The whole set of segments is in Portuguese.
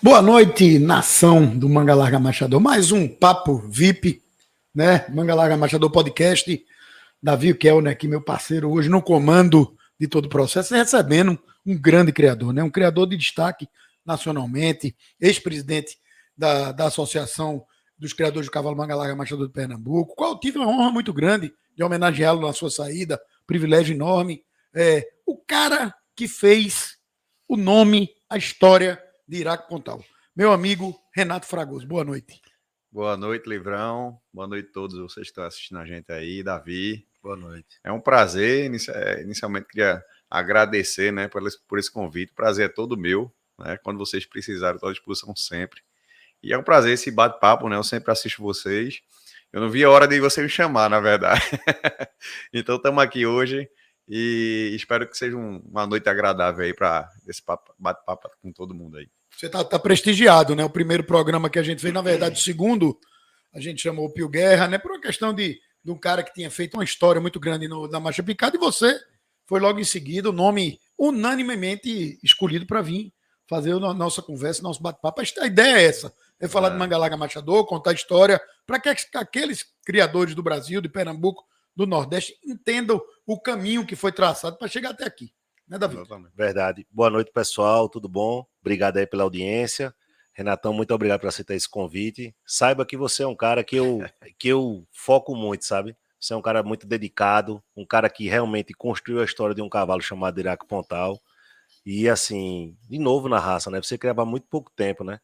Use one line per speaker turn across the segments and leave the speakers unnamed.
Boa noite, nação do Manga Larga Machador. Mais um papo VIP, né? Manga Larga Machador Podcast. Davi Kelner aqui, meu parceiro, hoje no comando de todo o processo, recebendo um grande criador, né? Um criador de destaque nacionalmente, ex-presidente da Associação dos Criadores do Cavalo Manga Larga Machador de Pernambuco, qual tive uma honra muito grande de homenageá-lo na sua saída, privilégio enorme. O cara que fez o nome, a história de Iraque Pontal. Meu amigo Renato Fragoso, boa noite.
Boa noite, Livrão. Boa noite a todos vocês que estão assistindo a gente aí. Davi,
boa noite.
É um prazer. Inicialmente, queria agradecer, né, por esse convite. O prazer é todo meu, né? Quando vocês precisarem, estou à disposição sempre. E é um prazer esse bate-papo, né? Eu sempre assisto vocês. Eu não vi a hora de você me chamar, na verdade. Então, estamos aqui hoje e espero que seja uma noite agradável aí para esse bate-papo com todo mundo aí.
Você tá prestigiado, né? O primeiro programa que a gente fez, na verdade, o segundo, a gente chamou o Pio Guerra, né? Por uma questão de um cara que tinha feito uma história muito grande na Marcha Picada, e você foi logo em seguida o nome unanimemente escolhido para vir fazer a nossa conversa, nosso bate-papo. A ideia é essa: é falar de Manga Larga Machador, contar a história, para que aqueles criadores do Brasil, de Pernambuco, do Nordeste, entendam o caminho que foi traçado para chegar até aqui. Né, Davi?
Verdade. Boa noite, pessoal. Tudo bom? Obrigado aí pela audiência. Renatão, muito obrigado por aceitar esse convite. Saiba que você é um cara que eu foco muito, sabe? Você é um cara muito dedicado, um cara que realmente construiu a história de um cavalo chamado Iraque Pontal. E assim, de novo na raça, né? Você criava há muito pouco tempo, né?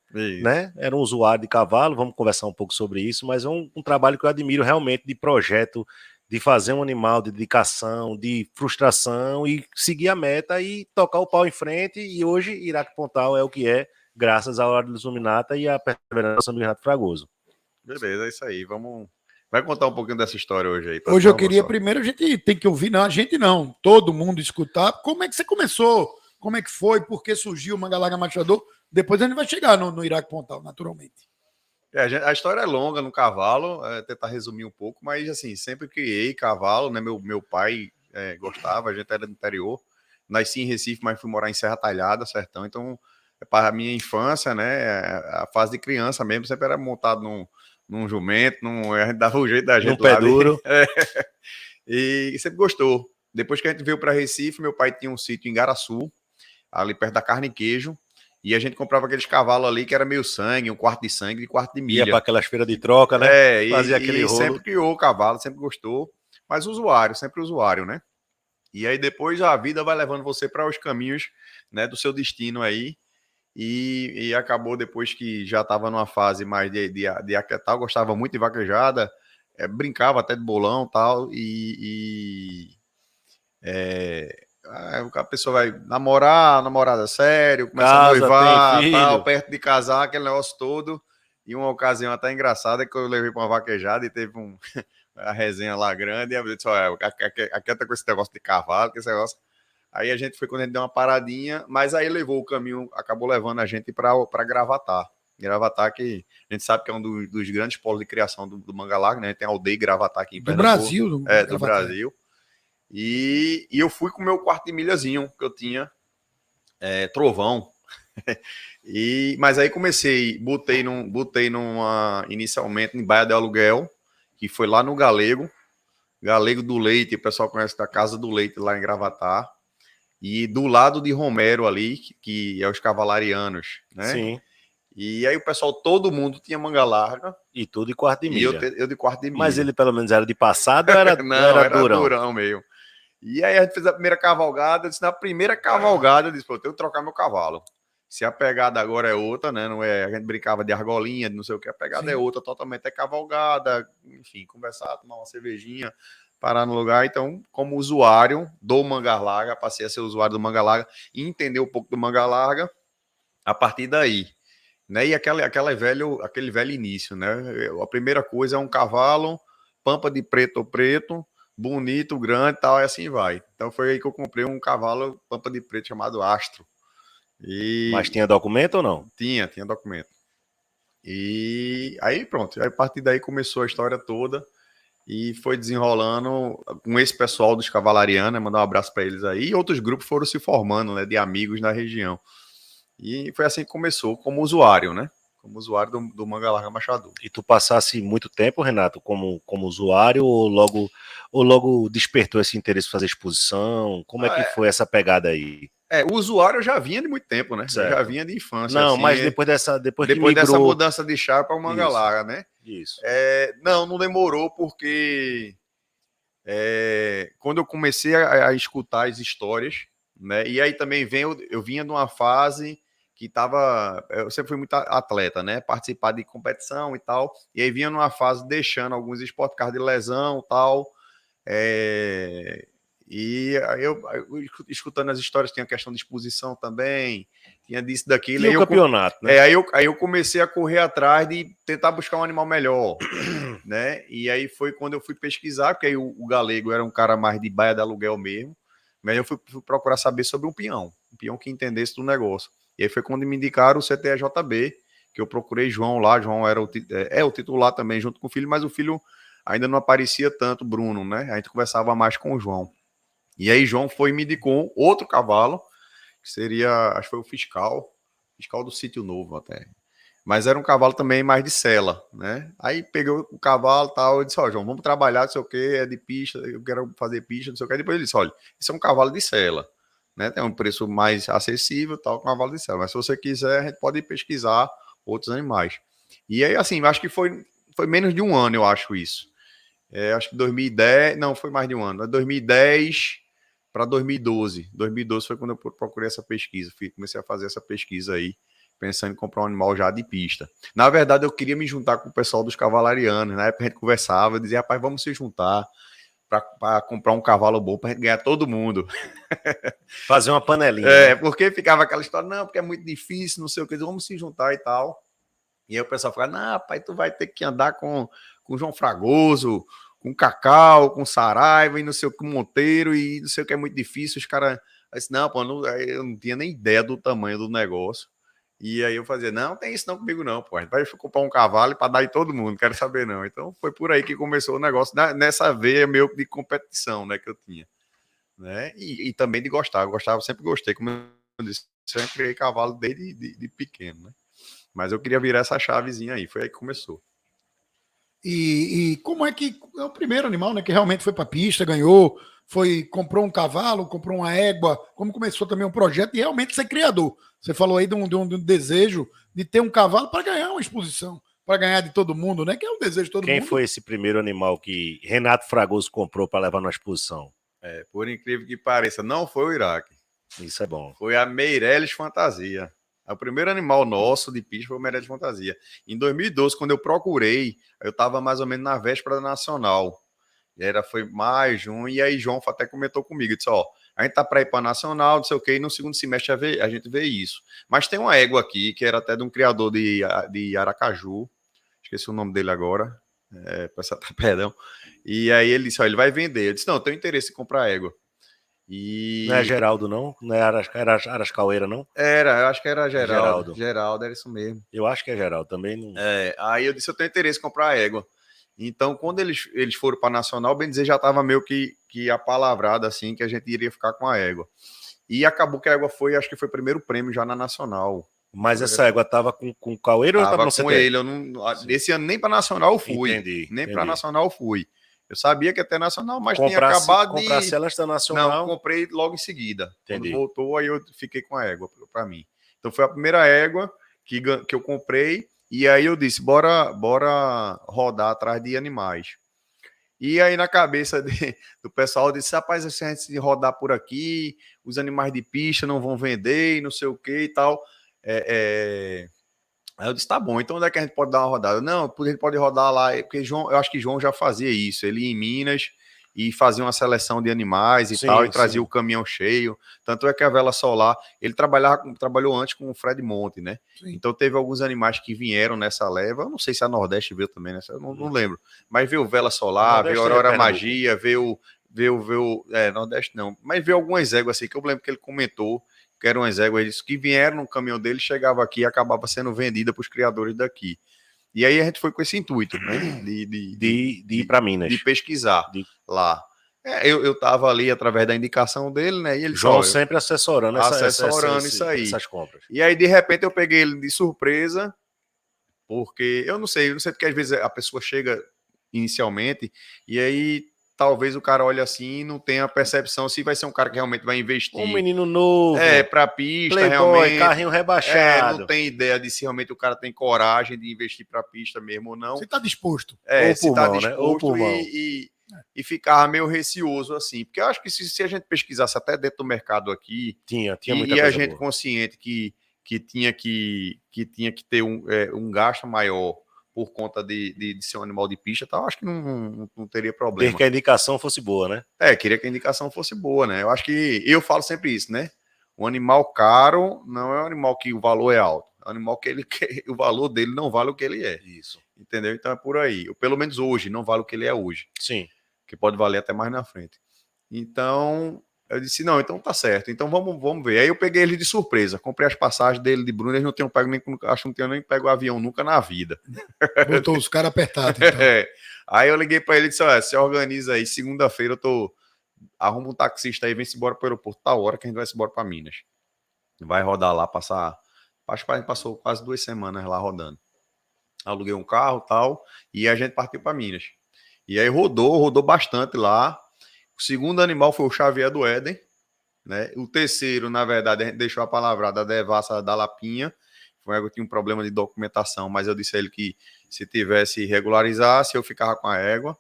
Era um usuário de cavalo, vamos conversar um pouco sobre isso, mas é um trabalho que eu admiro realmente de projeto, de fazer um animal, de dedicação, de frustração e seguir a meta e tocar o pau em frente. E hoje Iraque Pontal é o que é, graças à Ordem dos Luminata e à perseverança do Renato Fragoso.
Beleza, é isso aí. Vai contar um pouquinho dessa história hoje aí.
Hoje eu queria primeiro, a gente tem que ouvir, não, a gente não, todo mundo escutar. Como é que você começou? Como é que foi? Por que surgiu o Manga Larga Machador? Depois a gente vai chegar no Iraque Pontal, naturalmente.
A história é longa no cavalo, tentar resumir um pouco, mas assim, sempre criei cavalo, né? Meu pai gostava, a gente era do interior, nasci em Recife, mas fui morar em Serra Talhada, Sertão, então para a minha infância, né, a fase de criança mesmo, sempre era montado num jumento, a gente dava o jeito da gente
num pé duro.
E sempre gostou. Depois que a gente veio para Recife, meu pai tinha um sítio em Garaçu, ali perto da Carne e Queijo, e a gente comprava aqueles cavalos ali que era meio sangue, um quarto de sangue e quarto de milha.
Ia para aquelas feiras de troca, né?
Fazia aquele rolo. Sempre criou o cavalo, sempre gostou, mas sempre usuário, né? E aí depois a vida vai levando você para os caminhos, né, do seu destino aí, e acabou depois que já estava numa fase mais de aquietar, gostava muito de vaquejada, brincava até de bolão tal, a pessoa vai namorada sério, começa a noivar, tal, perto de casar, aquele negócio todo. E uma ocasião até engraçada que eu levei para uma vaquejada e teve a resenha lá grande, e eu disse, olha, aquieta com esse negócio de cavalo, que esse negócio. Aí a gente foi quando a gente deu uma paradinha, mas aí levou o caminho, acabou levando a gente para Gravatar. Gravatar, que a gente sabe que é um dos grandes polos de criação do Manga Larga, né? Tem a aldeia Gravatar aqui em Pernambuco. Do Brasil. E eu fui com o meu quarto de milhazinho que eu tinha, trovão. Mas aí botei inicialmente em Baía de Aluguel, que foi lá no Galego do Leite, o pessoal conhece da Casa do Leite lá em Gravatar, e do lado de Romero ali, que é os Cavalarianos, né?
Sim.
E aí o pessoal, todo mundo tinha manga larga.
E tudo de quarto de milha.
Eu de quarto de milha.
Mas ele pelo menos era de passado ou era
durão meio. E aí a gente fez a primeira cavalgada, eu disse, na primeira cavalgada, eu disse, pô, eu tenho que trocar meu cavalo. Se a pegada agora é outra, né? Não é, a gente brincava de argolinha, de não sei o que, a pegada Sim. é outra, totalmente é cavalgada, enfim, conversar, tomar uma cervejinha, parar no lugar. Então, como usuário do Manga Larga, passei a ser usuário do Manga Larga e entender um pouco do Manga Larga a partir daí. Né? E aquele velho início, né? A primeira coisa é um cavalo, pampa de preto ou preto, bonito, grande e tal, e assim vai. Então foi aí que eu comprei um cavalo pampa de preto chamado Astro.
Mas tinha documento ou não?
Tinha documento. E aí pronto, aí a partir daí começou a história toda e foi desenrolando com esse pessoal dos Cavalarianos, né? Mandar um abraço para eles aí, e outros grupos foram se formando, né, de amigos na região. E foi assim que começou, como usuário, né? Como usuário do Manga Larga Machador.
E tu passasse muito tempo, Renato, como usuário, ou logo despertou esse interesse em fazer exposição? Como é que foi essa pegada aí?
O usuário eu já vinha de muito tempo, né?
Certo.
Eu já vinha de infância.
Não,
assim,
mas depois que migrou...
dessa mudança de chave para o Manga Larga, né?
Isso.
Não demorou, porque quando eu comecei a escutar as histórias, né? E aí também eu vinha de uma fase que eu sempre fui muito atleta, né? Participar de competição e tal. E aí vinha numa fase deixando alguns esportes por causa de lesão e tal. E aí eu escutando as histórias, tinha questão de exposição também, tinha disso, daquilo.
E o campeonato, né?
Aí eu comecei a correr atrás de tentar buscar um animal melhor, né? E aí foi quando eu fui pesquisar, porque aí o galego era um cara mais de baia de aluguel mesmo, mas eu fui procurar saber sobre um peão que entendesse do negócio. E aí foi quando me indicaram o CTEJB, que eu procurei João lá. João era o titular também, junto com o filho, mas o filho ainda não aparecia tanto, Bruno, né? A gente conversava mais com o João. E aí João foi e me indicou outro cavalo, que seria, acho que foi o fiscal do Sítio Novo até. Mas era um cavalo também mais de sela, né? Aí peguei o cavalo e tal, eu disse, João, vamos trabalhar, não sei o que, é de pista, eu quero fazer pista, não sei o que. Depois ele disse, olha, esse é um cavalo de sela, né? Tem um preço mais acessível, tal, cavalo de sela. Mas se você quiser, a gente pode pesquisar outros animais. E aí, assim, acho que foi menos de um ano, eu acho isso. Acho que 2010, não, foi mais de um ano. 2010 para 2012. 2012 foi quando eu procurei essa pesquisa. Comecei a fazer essa pesquisa aí, pensando em comprar um animal já de pista. Na verdade, eu queria me juntar com o pessoal dos cavalarianos. Na época a gente conversava, eu dizia, rapaz, vamos se juntar para comprar um cavalo bom para a gente ganhar todo mundo.
Fazer uma panelinha. Né?
Porque ficava aquela história, não, porque é muito difícil, não sei o que, vamos se juntar e tal. E aí o pessoal falava, não, rapaz, tu vai ter que andar com João Fragoso, com Cacau, com Saraiva e não sei o que, Monteiro, e não sei o que, é muito difícil. Os caras, não, pô, eu não tinha nem ideia do tamanho do negócio. E aí eu fazia, não tem isso não comigo não, pô, a gente vai comprar um cavalo para dar em todo mundo, não quero saber não. Então foi por aí que começou o negócio, nessa veia meio de competição, né, que eu tinha. Né? E também de gostar, sempre gostei, como eu disse, sempre criei cavalo desde de pequeno, né? Mas eu queria virar essa chavezinha aí, foi aí que começou.
E como é que é o primeiro animal, né, que realmente foi para a pista, ganhou, comprou um cavalo, comprou uma égua, como começou também um projeto de realmente ser criador. Você falou aí de um desejo de ter um cavalo para ganhar uma exposição, para ganhar de todo mundo, né? Que é o desejo de todo mundo.
Quem foi esse primeiro animal que Renato Fragoso comprou para levar na exposição?
Por incrível que pareça, não foi o Iraque.
Isso é bom.
Foi a Meireles Fantasia. O primeiro animal nosso de pista foi o Meireles Fantasia. Em 2012, quando eu procurei, eu estava mais ou menos na véspera da Nacional. Foi maio, junho, e aí João até comentou comigo, disse, a gente tá para ir para Nacional, não sei o que, e no segundo semestre a gente vê isso. Mas tem uma égua aqui, que era até de um criador de Aracaju, esqueci o nome dele agora, peço até perdão, e aí ele disse, ele vai vender. Eu disse, não, eu tenho interesse em comprar égua.
Não é Geraldo, não? Não é Arascaueira, não?
Eu acho que era Geraldo. Geraldo, era isso mesmo.
Eu acho que é Geraldo também. Não...
Aí eu disse, eu tenho interesse em comprar égua. Então, quando eles foram para Nacional, bem dizer, já estava meio que apalavrado, assim, que a gente iria ficar com a égua. E acabou que a égua acho que foi o primeiro prêmio já na Nacional.
Mas essa égua estava com o Caueiro ou estava
com ele? Esse ano nem para Nacional eu fui.
Entendi.
Para Nacional eu fui. Eu sabia que ia ter Nacional, mas tinha
acabado de... Comprasse elas da Nacional?
Não, comprei logo em seguida.
Entendi.
Quando voltou, aí eu fiquei com a égua para mim. Então foi a primeira égua que eu comprei, e aí eu disse, bora rodar atrás de animais. E aí na cabeça do pessoal, eu disse, rapaz, se a gente rodar por aqui, os animais de pista não vão vender, e não sei o que e tal. Aí eu disse, tá bom, então onde é que a gente pode dar uma rodada? Não, a gente pode rodar lá, porque eu acho que João já fazia isso, ele ia em Minas e fazia uma seleção de animais e tal, e trazia o caminhão cheio. Tanto é que a Vela Solar, ele trabalhou antes com o Fred Monte, né? Sim. Então teve alguns animais que vieram nessa leva, eu não sei se a Nordeste veio também, né? Eu não lembro, mas veio Vela Solar, veio Aurora Magia, veio Nordeste não, mas veio algumas éguas assim, que eu lembro que ele comentou, que eram as éguas que vieram no caminhão dele, chegava aqui e acabava sendo vendida para os criadores daqui. E aí a gente foi com esse intuito, né? De ir para Minas. De pesquisar lá. Eu tava ali através da indicação dele, né? E ele
João sempre assessorando
isso aí.
Essas compras.
E aí, de repente, eu peguei ele de surpresa, porque eu não sei porque às vezes a pessoa chega inicialmente e aí talvez o cara olhe assim e não tenha a percepção se vai ser um cara que realmente vai investir.
Um menino novo.
Pra pista,
Playboy,
realmente.
Carrinho rebaixado.
Não tem ideia de se realmente o cara tem coragem de investir pra pista mesmo ou não.
Se tá disposto.
Ou
Se
pulmão,
tá disposto,
né? Ou pulmão.
E ficava meio receoso, assim. Porque eu acho que se a gente pesquisasse até dentro do mercado aqui,
tinha muita
e
coisa
a gente
boa.
consciente que tinha que ter um gasto maior por conta de ser um animal de pista, tá? Eu acho que não teria problema.
Desde que a indicação fosse boa, né?
Queria que a indicação fosse boa, né? Eu acho que eu falo sempre isso, né? Um animal caro não é um animal que o valor é alto. É um animal que o valor dele não vale o que ele é.
Isso.
Entendeu? Então é por aí. Ou pelo menos hoje, não vale o que ele é hoje.
Sim.
Que pode valer até mais na frente. Então, eu disse, não, então tá certo. Então vamos ver. Aí eu peguei ele de surpresa. Comprei as passagens dele de Bruno. Eles não tinham pego acho que não tinham nem pego o avião nunca na vida.
Botou os caras apertados. Então.
Aí eu liguei para ele e disse, olha, se organiza aí. Segunda-feira arruma um taxista aí, vem-se embora para o aeroporto. Tá hora que a gente vai se embora para Minas. Vai rodar lá, acho que a gente passou quase 2 semanas lá rodando. Aluguei um carro e tal. E a gente partiu para Minas. E aí rodou bastante lá. O segundo animal foi o Xavier do Éden, né? O terceiro, na verdade, a gente deixou a palavrada da Devassa da Lapinha. Foi algo que tinha um problema de documentação, mas eu disse a ele que se tivesse regularizasse, eu ficava com a égua.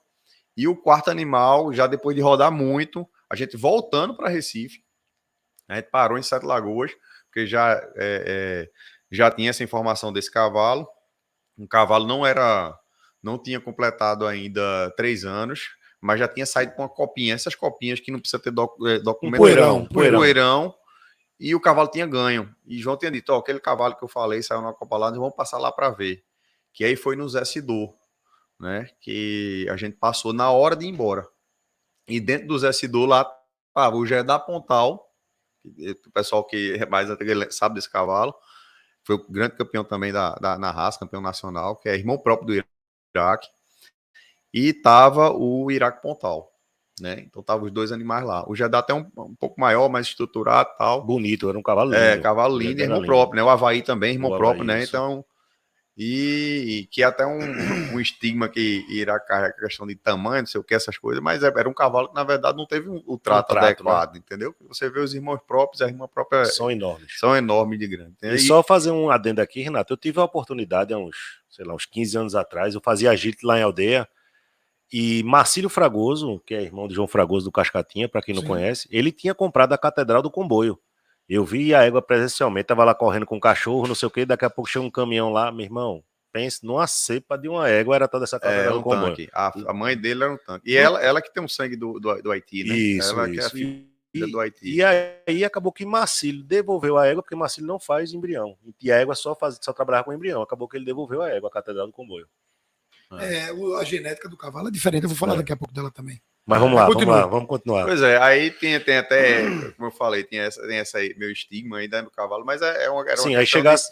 E o quarto animal, já depois de rodar muito, a gente voltando para Recife, a gente parou em Sete Lagoas, porque já tinha essa informação desse cavalo. Um cavalo não tinha completado ainda 3 anos, mas já tinha saído com uma copinha. Essas copinhas que não precisa ter documento. Poeirão. E o cavalo tinha ganho. E João tinha dito, aquele cavalo que eu falei saiu na Copa lá, nós vamos passar lá para ver. Que aí foi no Zé Sidor, né? Que a gente passou na hora de ir embora. E dentro do Zé Sidor lá estava o Jeddah Pontal, o pessoal que é mais sabe desse cavalo, foi o grande campeão também na raça, campeão nacional, que é irmão próprio do Iraque. E tava o Iraque Pontal, né? Então tava os dois animais lá. O Jeddah até um pouco maior, mais estruturado e tal.
Bonito, era um cavalo lindo.
Cavalo lindo, irmão próprio, né? O Havaí também, irmão próprio, né?
Isso.
Então, e que até um estigma que Iraque carrega a questão de tamanho, não sei o que, essas coisas, mas era um cavalo que, na verdade, não teve o trato adequado, né? Entendeu? Você vê os irmãos próprios, a irmã própria...
São enormes.
São enormes de grande.
E só fazer um adendo aqui, Renato, eu tive a oportunidade há uns 15 anos atrás, eu fazia agility lá em Aldeia, e Marcílio Fragoso, que é irmão de João Fragoso do Cascatinha, para quem não conhece, ele tinha comprado a Catedral do Comboio. Eu vi a égua presencialmente, tava lá correndo com o cachorro, não sei o que, daqui a pouco chega um caminhão lá, meu irmão, pense numa cepa de uma égua, era toda essa Catedral do Comboio.
Tanque. A mãe dele era um tanque. E ela que tem um sangue do Haiti, né?
Isso,
ela
isso.
Que é filha do Haiti.
E aí acabou que Marcílio devolveu a égua, porque Marcílio não faz embrião. E a égua só trabalhava com embrião. Acabou que ele devolveu a égua, a Catedral do Comboio.
A genética do cavalo é diferente, eu vou falar daqui a pouco dela também.
Mas vamos continuar.
Pois é, aí tem até, como eu falei, tem essa aí, meu estigma ainda no cavalo, mas era uma
Sim, aí chegasse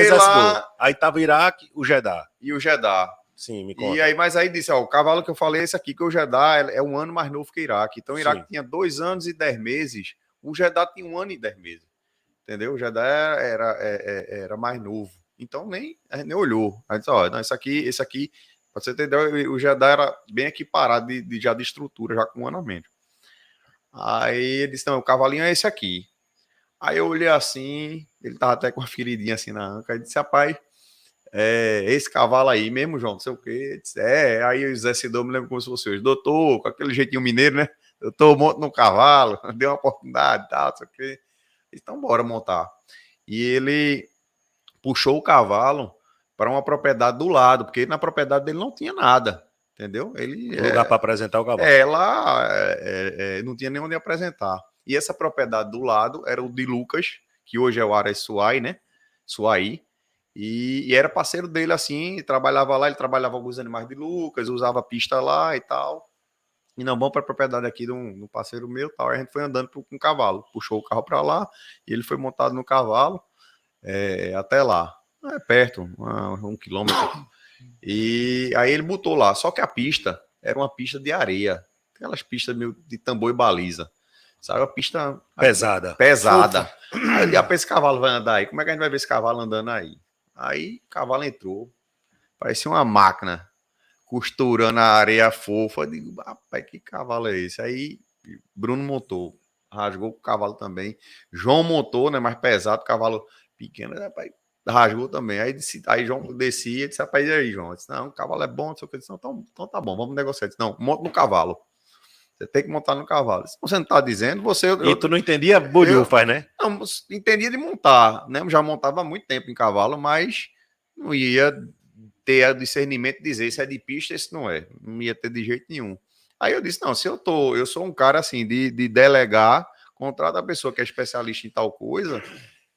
lá, aí tava o Iraque, o Jeddah.
E o Jeddah.
Sim, me conta.
E aí, mas aí disse, o cavalo que eu falei é esse aqui, que o Jeddah é um ano mais novo que o Iraque. Então o Iraque tinha 2 anos e 10 meses, o Jeddah tinha 1 ano e 10 meses. Entendeu? O Jeddah era mais novo. Então a gente nem olhou. Aí disse, não, esse aqui, pra você entender, o Jeddah era bem equiparado já de estrutura, já com 1 ano a menos. Aí ele disse, não, o cavalinho é esse aqui. Aí eu olhei assim, ele tava até com uma feridinha assim na anca, aí disse, rapaz, esse cavalo aí mesmo, João, não sei o quê. Disse, aí o Zé Sidor me lembra como se fosse hoje, doutor, com aquele jeitinho mineiro, né? Doutor, monta no cavalo, deu uma oportunidade e tal, não sei o quê. Então, bora montar. E ele puxou o cavalo para uma propriedade do lado, porque na propriedade dele não tinha nada, entendeu?
Lugar para apresentar o cavalo.
Lá não tinha nem onde apresentar. E essa propriedade do lado era o de Lucas, que hoje é o Aras Suai, né? Suai. E era parceiro dele assim, trabalhava lá, ele trabalhava alguns animais de Lucas, usava pista lá e tal. E não, vamos para a propriedade aqui de um parceiro meu tal. Aí a gente foi andando com o cavalo, puxou o carro para lá e ele foi montado no cavalo até lá. Perto, 1 quilômetro. E aí ele botou lá, só que a pista era uma pista de areia, aquelas pistas meio de tambor e baliza. Sabe, a pista
pesada.
Pesada. Aí eu disse, esse cavalo vai andar aí? Como é que a gente vai ver esse cavalo andando aí? Aí o cavalo entrou, parecia uma máquina, costurando a areia fofa. Eu digo, rapaz, que cavalo é esse? Aí Bruno montou, rasgou o cavalo também. João montou, né, mais pesado, cavalo pequeno, rapaz, rasgou também. Aí João descia e disse, rapaz, e aí, João? Eu disse, não, o cavalo é bom, não sei o que. Eu disse, não, então tá bom, vamos negociar. Eu disse, não, monta no cavalo. Você tem que montar no cavalo. Se você não está dizendo,
E tu não entendia bolhufas, né?
Não, entendia de montar, né? Eu já montava há muito tempo em cavalo, mas não ia ter o discernimento de dizer se é de pista, esse não é. Não ia ter de jeito nenhum. Aí eu disse, não, eu sou um cara assim, de delegar, contrata a pessoa que é especialista em tal coisa,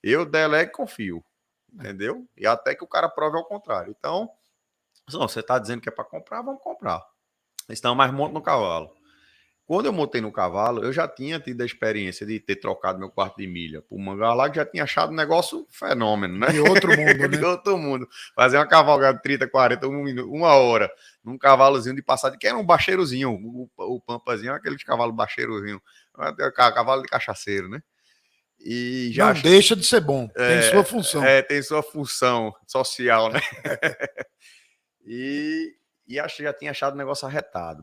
eu delego e confio, entendeu? E até que o cara prove ao contrário. Então, não, você está dizendo que é para comprar, vamos comprar. Então, mais monta no cavalo. Quando eu montei no cavalo, eu já tinha tido a experiência de ter trocado meu quarto de milha por Manga lá, que já tinha achado um negócio fenômeno, né?
De outro mundo, né?
De outro mundo. Fazer uma cavalgada de 30, 40, uma hora, num cavalozinho de passagem, que era um bacheirozinho, o Pampazinho, aquele cavalo bacheirozinho, cavalo de cachaceiro, né? E já
não deixa de ser bom, tem sua função.
Tem sua função social, né? e já tinha achado o negócio arretado.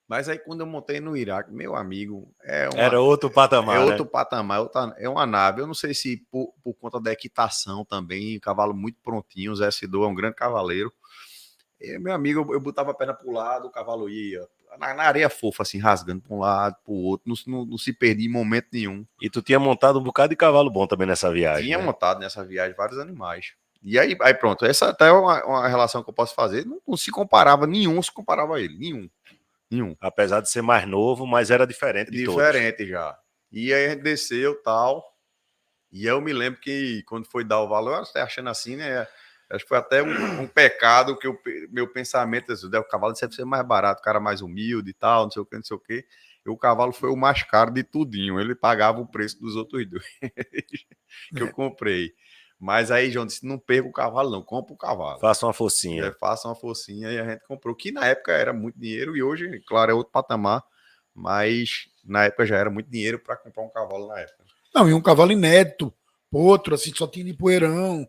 Mas aí quando eu montei no Iraque, meu amigo,
era outro patamar,
é outro patamar, é uma nave. Eu não sei se por conta da equitação também, cavalo muito prontinho, o Zé Sidor é um grande cavaleiro. E, meu amigo, eu botava a perna para o lado, o cavalo ia na areia fofa, assim, rasgando para um lado, para o outro, não se perdia em momento nenhum.
E tu tinha montado um bocado de cavalo bom também nessa viagem.
Tinha montado nessa viagem vários animais. E aí pronto, essa até é uma relação que eu posso fazer. Não se comparava, nenhum se comparava a ele, nenhum.
Apesar de ser mais novo, mas era diferente de todos.
Diferente já. E aí a gente desceu e tal. E eu me lembro que quando foi dar o valor, eu até achando assim, né? Acho que foi até um pecado que meu pensamento, o cavalo deve ser mais barato, o cara mais humilde e tal, não sei o que, não sei o que. E o cavalo foi o mais caro de tudinho. Ele pagava o preço dos outros dois que eu comprei. Mas aí, João disse, não perca o cavalo não, compra o cavalo.
Faça uma focinha.
Faça uma focinha e a gente comprou, que na época era muito dinheiro e hoje, claro, é outro patamar, mas na época já era muito dinheiro para comprar um cavalo na época.
Não, e um cavalo inédito, outro, assim, só tinha de poeirão.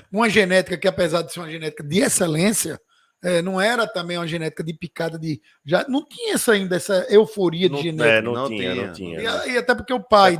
Uma genética que, apesar de ser uma genética de excelência, não era também uma genética de picada de. Já não tinha ainda essa euforia de genética.
Não tinha.
E até porque o pai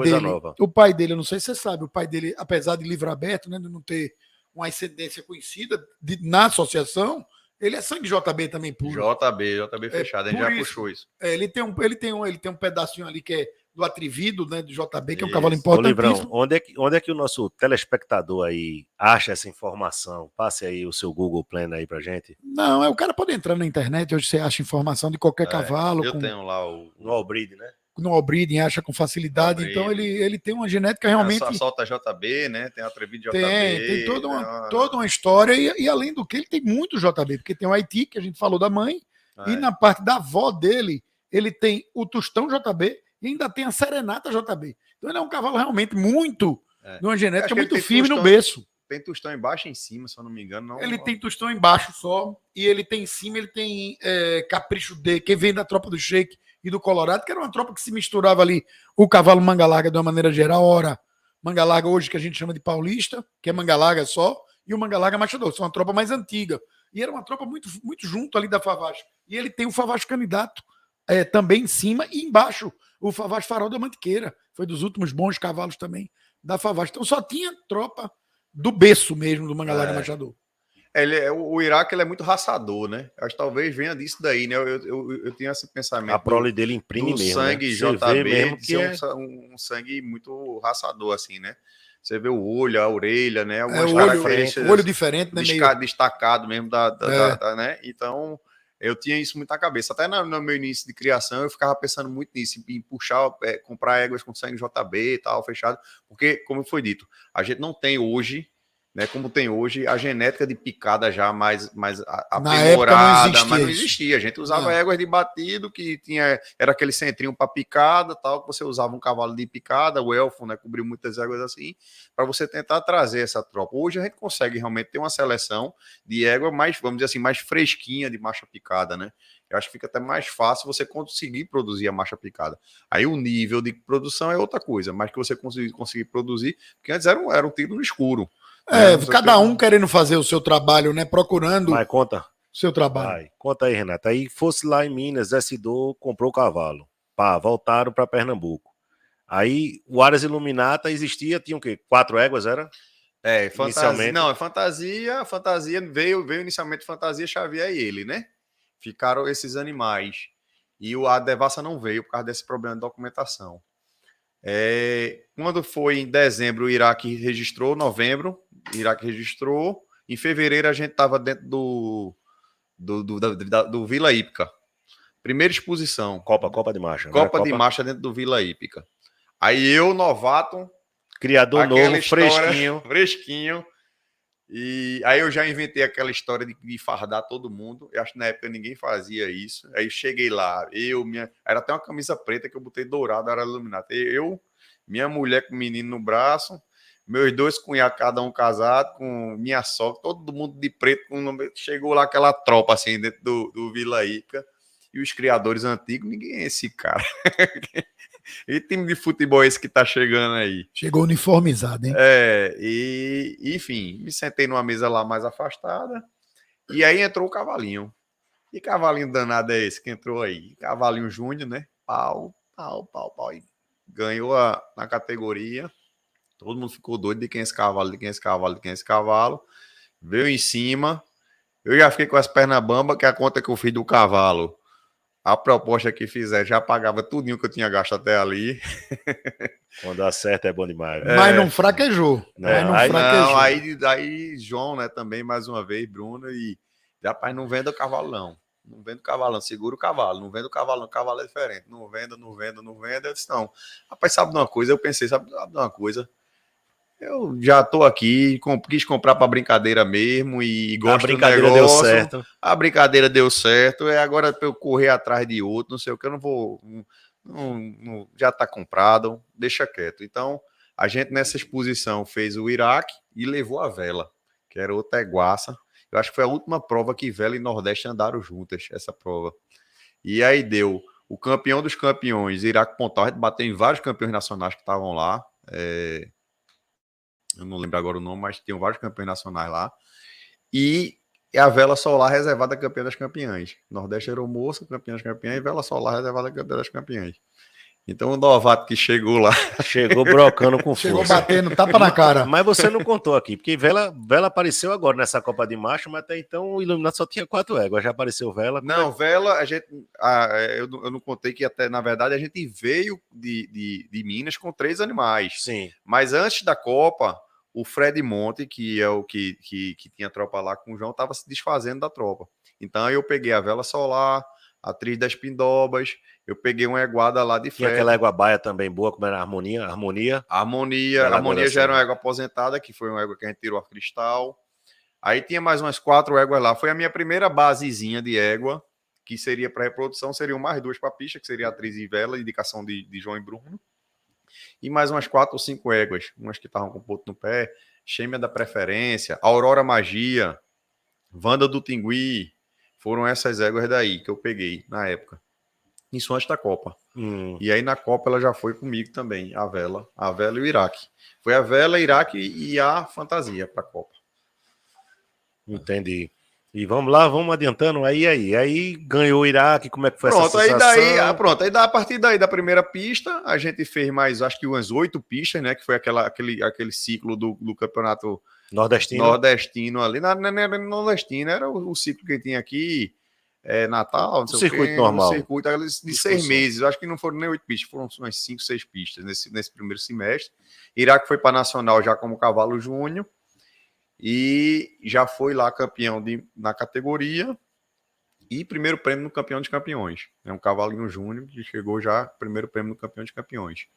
dele, eu não sei se você sabe, o pai dele, apesar de livro aberto, né, de não ter uma ascendência conhecida na associação, ele é sangue JB também puro.
JB fechado, a gente já puxou isso.
Ele tem um pedacinho ali que é do atrevido, né, do JB, que é um cavalo importantíssimo.
Onde é que o nosso telespectador aí acha essa informação? Passe aí o seu Google Plano aí pra gente.
Não, o cara pode entrar na internet, hoje você acha informação de qualquer cavalo.
Eu tenho lá
no All-Breed, né?
No All-Breeding, acha com facilidade. Então ele tem uma genética realmente.
Só solta JB, né? Tem atrevido JB.
Tem toda uma história. E além do que, ele tem muito JB, porque tem o Haiti, que a gente falou da mãe, e na parte da avó dele, ele tem o Tostão JB e ainda tem a Serenata JB. Então ele é um cavalo realmente muito, de uma genética muito firme no berço.
Tem tostão embaixo e em cima, se eu não me engano.
Ele tem tostão embaixo só, e ele tem em cima, ele tem Capricho D, que vem da tropa do Sheik e do Colorado, que era uma tropa que se misturava ali, o cavalo manga larga de uma maneira geral, ora, manga larga hoje que a gente chama de paulista, que é manga larga só, e o manga larga machador, são uma tropa mais antiga. E era uma tropa muito, muito junto ali da Favaz. E ele tem o Favaz candidato também em cima e embaixo, o Favaz Farol da Mantiqueira. Foi dos últimos bons cavalos também da Favaz. Então só tinha tropa do berço mesmo do manga larga machador.
O Iraque ele é muito raçador, né? Acho que talvez venha disso daí, né? Eu tenho esse pensamento.
A prole dele imprime mesmo.
Sangue,
né?
JB, mesmo que é um sangue muito raçador, assim, né? Você vê o olho, a orelha, né? Algumas
características. Olho diferente, né?
Destacado mesmo né? Então, eu tinha isso muito na cabeça. Até no meu início de criação, eu ficava pensando muito nisso, em puxar, comprar éguas com sangue JB e tal, fechado. Porque, como foi dito, a gente não tem hoje né, como tem hoje, a genética de picada já mais
Na época não
aprimorada,
existia
mas não
isso.
existia. A gente usava éguas de batido, que era aquele centrinho para picada, tal, que você usava um cavalo de picada, o elfo, né, cobriu muitas éguas assim, para você tentar trazer essa tropa. Hoje a gente consegue realmente ter uma seleção de égua mais, vamos dizer assim, mais fresquinha de marcha picada, né? Eu acho que fica até mais fácil você conseguir produzir a marcha picada. Aí o nível de produção é outra coisa, mas que você conseguir produzir, porque antes era um tiro no escuro.
Cada um querendo fazer o seu trabalho, né? Procurando
Mas conta.
o seu trabalho.
Vai, conta aí, Renato. Aí fosse lá em Minas, decidou, comprou o cavalo. Pá, voltaram para Pernambuco. Aí o Aras Iluminata existia, tinha o quê? 4 éguas, era?
Fantasia. Não, fantasia veio inicialmente fantasia Xavier e ele, né? Ficaram esses animais. E a Devassa não veio por causa desse problema de documentação. Quando foi em dezembro, o Iraque registrou, novembro, o Iraque registrou. Em fevereiro, a gente estava dentro do Vila Hípica. Primeira exposição.
Copa de marcha.
Copa de marcha dentro do Vila Hípica. Aí eu, novato,
criador novo, fresquinho.
Fresquinho. E aí eu já inventei aquela história de fardar todo mundo. Eu acho que na época ninguém fazia isso. Aí cheguei lá, era até uma camisa preta que eu botei dourada, era iluminada. Eu, minha mulher com o menino no braço, meus 2 cunhados, cada um casado, com minha sogra, todo mundo de preto. Chegou lá aquela tropa assim dentro do Vila Ica. E os criadores antigos, ninguém é esse cara. E time de futebol esse que tá chegando aí?
Chegou uniformizado, hein?
Enfim, me sentei numa mesa lá mais afastada, e aí entrou o cavalinho. E cavalinho danado é esse que entrou aí? Cavalinho Júnior, né? Pau. E ganhou na categoria. Todo mundo ficou doido de quem é esse cavalo. Veio em cima. Eu já fiquei com as pernas bambas, que é a conta que eu fiz do cavalo. A proposta que fizer já pagava tudinho que eu tinha gasto até ali.
Quando acerta é bom demais.
Mas não fraquejou.
Aí João, né, também, mais uma vez, Bruno, e rapaz, não venda o cavalo, não. Não vendo o cavalo, não. Segura o cavalo. Não vendo o cavalo, não. O cavalo é diferente. Não venda. Eu disse, não. Rapaz, sabe de uma coisa? Eu pensei, sabe de uma coisa? Eu já tô aqui, quis comprar para brincadeira mesmo e gosto do negócio.
Deu certo.
A brincadeira deu certo. Agora para eu correr atrás de outro, não sei o que, eu não vou. Já tá comprado, deixa quieto. Então, a gente nessa exposição fez o Iraque e levou a vela, que era outra Teguaça. Eu acho que foi a última prova que vela e Nordeste andaram juntas, essa prova. E aí deu o campeão dos campeões, Iraque Pontal. A gente bateu em vários campeões nacionais que estavam lá. Eu não lembro agora o nome, mas tinham vários campeões nacionais lá. E a vela solar reservada a campeã das campeãs. Nordeste era o moço, campeã das campeãs, e vela solar reservada a campeã das campeãs. Então o novato que chegou lá.
Chegou brocando com força.
Chegou batendo, tapa na cara.
Mas você não contou aqui, porque vela apareceu agora nessa Copa de Marcha, mas até então o Iluminado só tinha 4 éguas. Já apareceu vela.
Não, vela, a gente. Eu não contei que até, na verdade, a gente veio de Minas com 3 animais.
Sim.
Mas antes da Copa, o Fred Monte, que é o que tinha tropa lá com o João, estava se desfazendo da tropa. Então eu peguei a vela solar, a atriz das Pindobas, eu peguei uma eguada lá de Fred.
Tinha aquela égua baia também boa, como era a Harmonia.
A Harmonia já era uma égua aposentada, que foi uma égua que a gente tirou a cristal. Aí tinha mais umas 4 éguas lá. Foi a minha primeira basezinha de égua, que seria para reprodução. Seriam mais 2 para pista, que seria a atriz e vela, indicação de João e Bruno. E mais umas 4 ou 5 éguas. Umas que estavam com ponto no pé, Chêmea da Preferência, Aurora Magia, Wanda do Tingui. Foram essas éguas daí que eu peguei na época. Isso antes da Copa. E aí na Copa ela já foi comigo também, a vela e o Iraque. Foi a vela, Iraque e a fantasia para a Copa.
Entendi. E vamos lá, vamos adiantando. Aí ganhou o Iraque, como é que foi
essa
sensação?
Aí a partir daí da primeira pista, a gente fez mais, acho que umas 8 pistas, né? Que foi aquele ciclo do campeonato nordestino ali. Não era nordestino, era o ciclo que tinha aqui. Natal, não sei
o circuito normal.
Circuito de 6 meses. Eu acho que não foram nem 8 pistas, foram umas 5, 6 pistas nesse primeiro semestre. Iraque foi para Nacional já como cavalo júnior e já foi lá campeão na categoria e primeiro prêmio no campeão de campeões. É um cavalinho júnior que chegou já primeiro prêmio no campeão de campeões.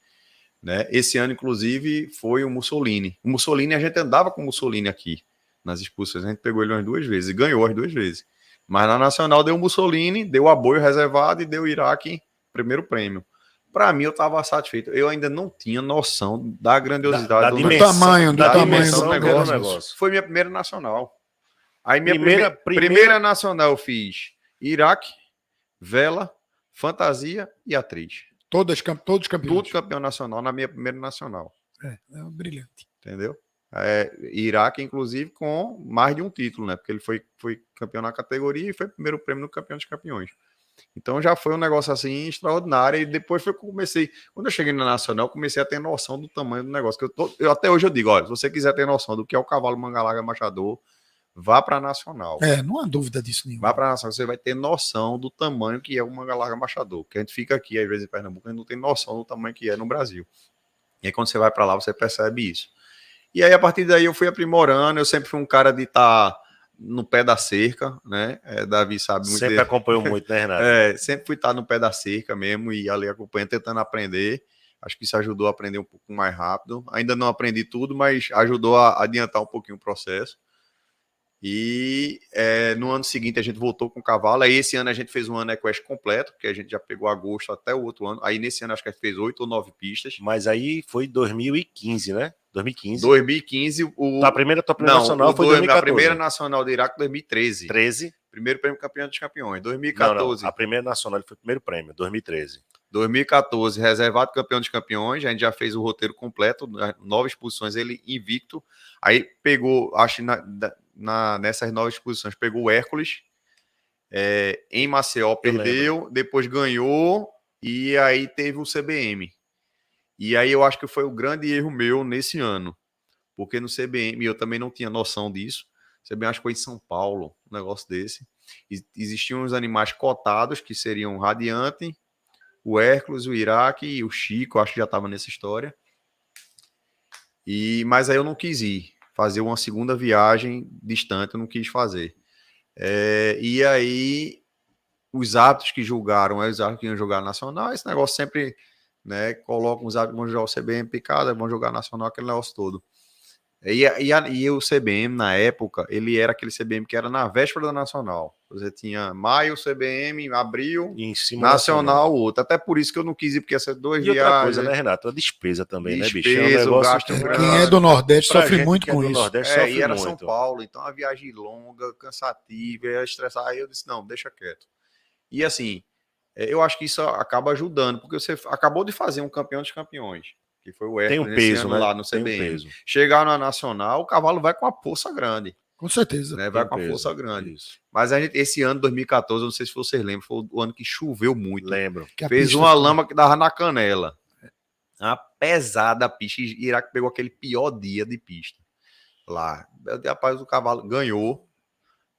Né? Esse ano, inclusive, foi o Mussolini. O Mussolini, a gente andava com o Mussolini aqui, nas expulsões. A gente pegou ele umas 2 vezes e ganhou as 2 vezes. Mas na Nacional deu o Mussolini, deu o Aboio reservado e deu o Iraque primeiro prêmio. Para mim, eu estava satisfeito. Eu ainda não tinha noção da grandiosidade
do
tamanho
do
negócio. Foi minha primeira Nacional. Aí minha primeira Nacional eu fiz Iraque, Vela, Fantasia e Atriz.
Todos campeões.
Tudo campeão nacional na minha primeira Nacional.
É brilhante.
Entendeu? Iraque, inclusive, com mais de um título, né? Porque ele foi campeão na categoria e foi primeiro prêmio no Campeão dos Campeões. Então já foi um negócio assim extraordinário. E depois foi que eu comecei. Quando eu cheguei na Nacional, eu comecei a ter noção do tamanho do negócio. Que até hoje eu digo: olha, se você quiser ter noção do que é o cavalo Manga Larga Machador, vá para a Nacional.
Não há dúvida disso nenhuma.
Vá para a Nacional, você vai ter noção do tamanho que é o Manga Larga Machador. Que a gente fica aqui, às vezes, em Pernambuco, a gente não tem noção do tamanho que é no Brasil. E aí, quando você vai para lá, você percebe isso. E aí, a partir daí, eu fui aprimorando. Eu sempre fui um cara de estar no pé da cerca, né? Davi sabe muito.
Sempre acompanhou muito, né, Renato?
Sempre fui estar no pé da cerca mesmo e ali acompanhando, tentando aprender. Acho que isso ajudou a aprender um pouco mais rápido. Ainda não aprendi tudo, mas ajudou a adiantar um pouquinho o processo. E no ano seguinte a gente voltou com o cavalo. Aí esse ano a gente fez um ano Equest completo, porque a gente já pegou agosto até o outro ano. Aí nesse ano acho que a gente fez 8 ou 9 pistas.
Mas aí foi 2015, né?
2015.
A primeira nacional foi 2014.
A primeira nacional do Iraque 2013. Primeiro prêmio campeão dos campeões. 2014.
Não. A primeira nacional foi o primeiro prêmio, 2013.
2014, reservado campeão dos campeões. A gente já fez o roteiro completo, 9 exposições, ele invicto. Aí pegou, acho nessas 9 exposições, pegou o Hércules. Em Maceió perdeu, depois ganhou e aí teve o CBM. E aí eu acho que foi o grande erro meu nesse ano, porque no CBM eu também não tinha noção disso. O CBM acho que foi em São Paulo, um negócio desse. Existiam uns animais cotados que seriam o Radiante, o Hércules, o Iraque e o Chico, acho que já estava nessa história. Mas aí eu não quis ir fazer uma segunda viagem distante, eu não quis fazer. E aí os árbitros que julgaram, os árbitros que iam jogar nacional, esse negócio sempre, né, colocam os árbitros que vão jogar o CBM picada, vão jogar nacional, aquele negócio todo. E o CBM, na época, ele era aquele CBM que era na véspera da Nacional. Você tinha maio, CBM, abril,
e em cima
nacional, outro. Até por isso que eu não quis ir, porque essas 2 viagens...
E outra coisa, né, Renato? A despesa também, né, bicho?
Gasto
quem é do Nordeste sofre muito com isso.
E era São Paulo, então a viagem longa, cansativa, ia estressar. Aí eu disse, não, deixa quieto. E assim, eu acho que isso acaba ajudando, porque você acabou de fazer um campeão dos campeões, que foi o Hércules,
tem um peso, né?
Lá no CBM. Chegar na Nacional, o cavalo vai com uma força grande.
Com certeza.
Né? Vai com uma força grande. Isso. Mas esse ano, 2014, não sei se vocês lembram, foi o ano que choveu muito.
Lembro.
Fez uma lama que dava na canela. Uma pesada pista. Iraque pegou aquele pior dia de pista lá. Rapaz, o cavalo ganhou.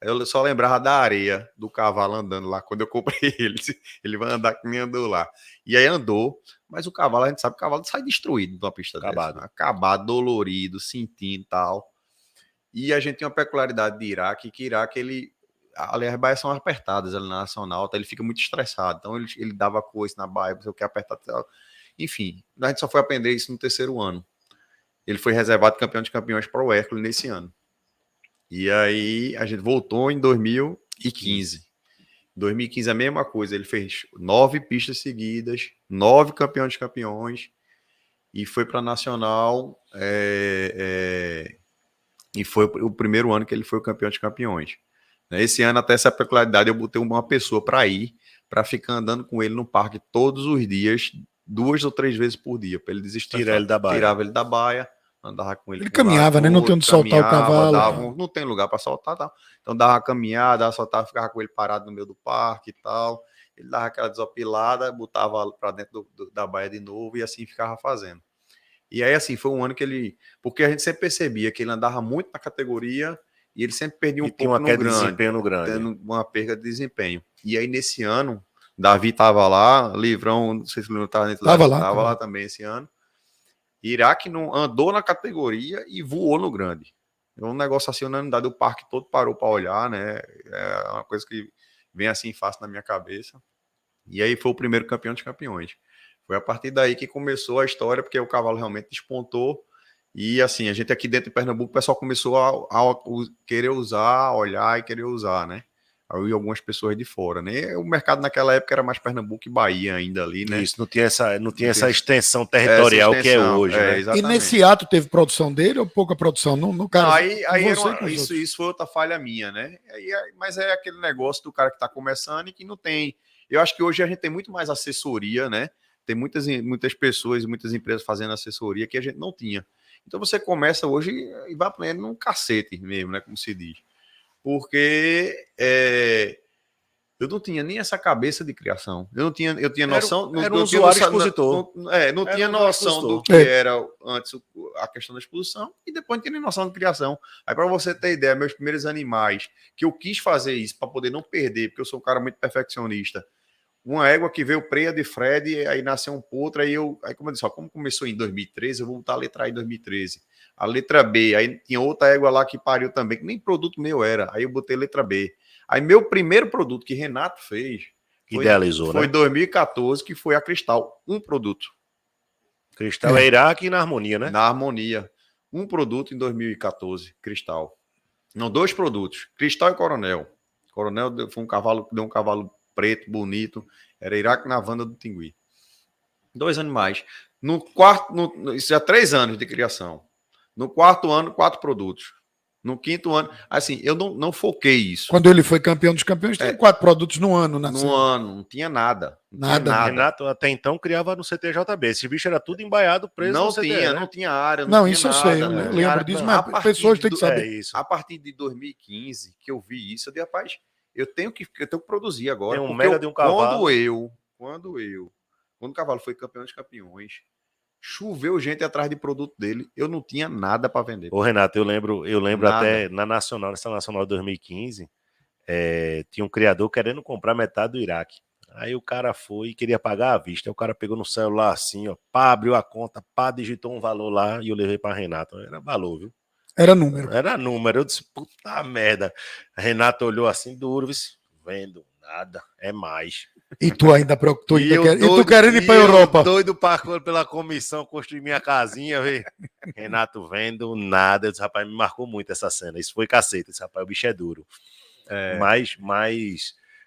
Eu só lembrava da areia do cavalo andando lá. Quando eu comprei ele, ele vai andar que nem andou lá. E aí andou, mas o cavalo, a gente sabe que o cavalo sai destruído numa pista
acabado.
Dessa. Acabado, dolorido, sentindo e tal. E a gente tem uma peculiaridade de Iraque, que Iraque, aliás, as baias são apertadas ali na Nacional, ele fica muito estressado. Então ele dava coice na baia, você quer apertar. Enfim, a gente só foi aprender isso no 3º ano. Ele foi reservado campeão de campeões para o Hércules nesse ano. E aí a gente voltou em 2015. Em 2015 a mesma coisa, ele fez 9 pistas seguidas, 9 campeões de campeões, e foi para a Nacional, e foi o primeiro ano que ele foi o campeão de campeões. Esse ano, até essa peculiaridade, eu botei uma pessoa para ir, para ficar andando com ele no parque todos os dias, 2 ou 3 vezes por dia, para ele desestressar. Tirava ele da baia, andava com ele.
Ele caminhava, né? Não tem onde soltar o cavalo.
Não tem lugar para soltar, tá? Então dava uma caminhada, soltava, ficava com ele parado no meio do parque e tal. Ele dava aquela desopilada, botava para dentro da baia de novo e assim ficava fazendo. E aí, assim, foi um ano que ele... Porque a gente sempre percebia que ele andava muito na categoria e ele sempre perdia um pouco no grande.
Desempenho no grande.
Tendo uma perda de desempenho. E aí, nesse ano, Davi estava lá, Livrão, não sei se ele estava lá também esse ano. Iraque não andou na categoria e voou no grande. É um negócio assim, unanimidade, o parque todo parou para olhar, né? É uma coisa que vem assim fácil na minha cabeça. E aí foi o primeiro campeão de campeões. Foi a partir daí que começou a história, porque o cavalo realmente despontou. E assim, a gente aqui dentro de Pernambuco, o pessoal começou a querer usar, olhar e querer usar, né? Aí algumas pessoas de fora, né? O mercado naquela época era mais Pernambuco e Bahia ainda ali, né?
Isso, não tinha essa extensão territorial que é hoje, né?
Exatamente. E nesse ato teve produção dele ou pouca produção? No caso,
não, aí isso foi outra falha minha, né? Mas é aquele negócio do cara que está começando e que não tem. Eu acho que hoje a gente tem muito mais assessoria, né? Tem muitas pessoas e muitas empresas fazendo assessoria que a gente não tinha. Então você começa hoje e vai aprendendo num cacete mesmo, né? Como se diz. Porque eu não tinha nem essa cabeça de criação. Eu tinha noção.
Era um usuário expositor.
Não tinha noção do que era antes a questão da exposição e depois não tinha nem noção de criação. Aí, para você ter ideia, meus primeiros animais, que eu quis fazer isso para poder não perder, porque eu sou um cara muito perfeccionista. Uma égua que veio preia de Fred, aí nasceu um potro, aí como eu disse, como começou em 2013, eu vou botar a letra A em 2013. A letra B, aí tinha outra égua lá que pariu também, que nem produto meu era, aí eu botei letra B. Aí meu primeiro produto que Renato fez, foi em 2014, que foi a Cristal, um produto.
Cristal é Iraque e na Harmonia, né?
Na Harmonia. Um produto em 2014, Cristal. Não, 2 produtos, Cristal e Coronel. Coronel foi um cavalo preto, bonito, era Iraque na Vanda do Tingui. 2 animais. Isso já 3 anos de criação. No 4º ano, 4 produtos. No 5º ano, assim, eu não foquei isso.
Quando ele foi campeão dos campeões, tinha 4 produtos no ano.
No ano, não tinha nada.
Nada.
Renato até então criava no CTJB. Esse bicho era tudo embaiado, preso
não
no CTE,
tinha,
né?
Não tinha área,
não
tinha
isso
nada.
Eu sei, eu lembro disso, mas pessoas têm que saber.
Isso.
A partir de 2015, que eu vi isso, eu disse, rapaz, eu tenho que produzir agora.
Tem um mega de um cavalo.
Quando o cavalo foi campeão dos campeões, choveu gente atrás de produto dele, eu não tinha nada para vender.
Ô Renato, eu lembro até nessa Nacional de 2015, tinha um criador querendo comprar metade do Iraque. Aí o cara foi e queria pagar à vista. Aí o cara pegou no celular assim, ó, abriu a conta, digitou um valor lá e eu levei para Renato. Era valor, viu?
Era número.
Eu disse, puta merda. Renato olhou assim, duro, vendo nada, é mais.
E tu ainda preocupado? E tu querendo ir pra Europa?
Doido pela comissão construir minha casinha, velho. Renato vendo nada. Eu disse, rapaz, me marcou muito essa cena. Isso foi cacete. Esse rapaz, o bicho é duro. Mas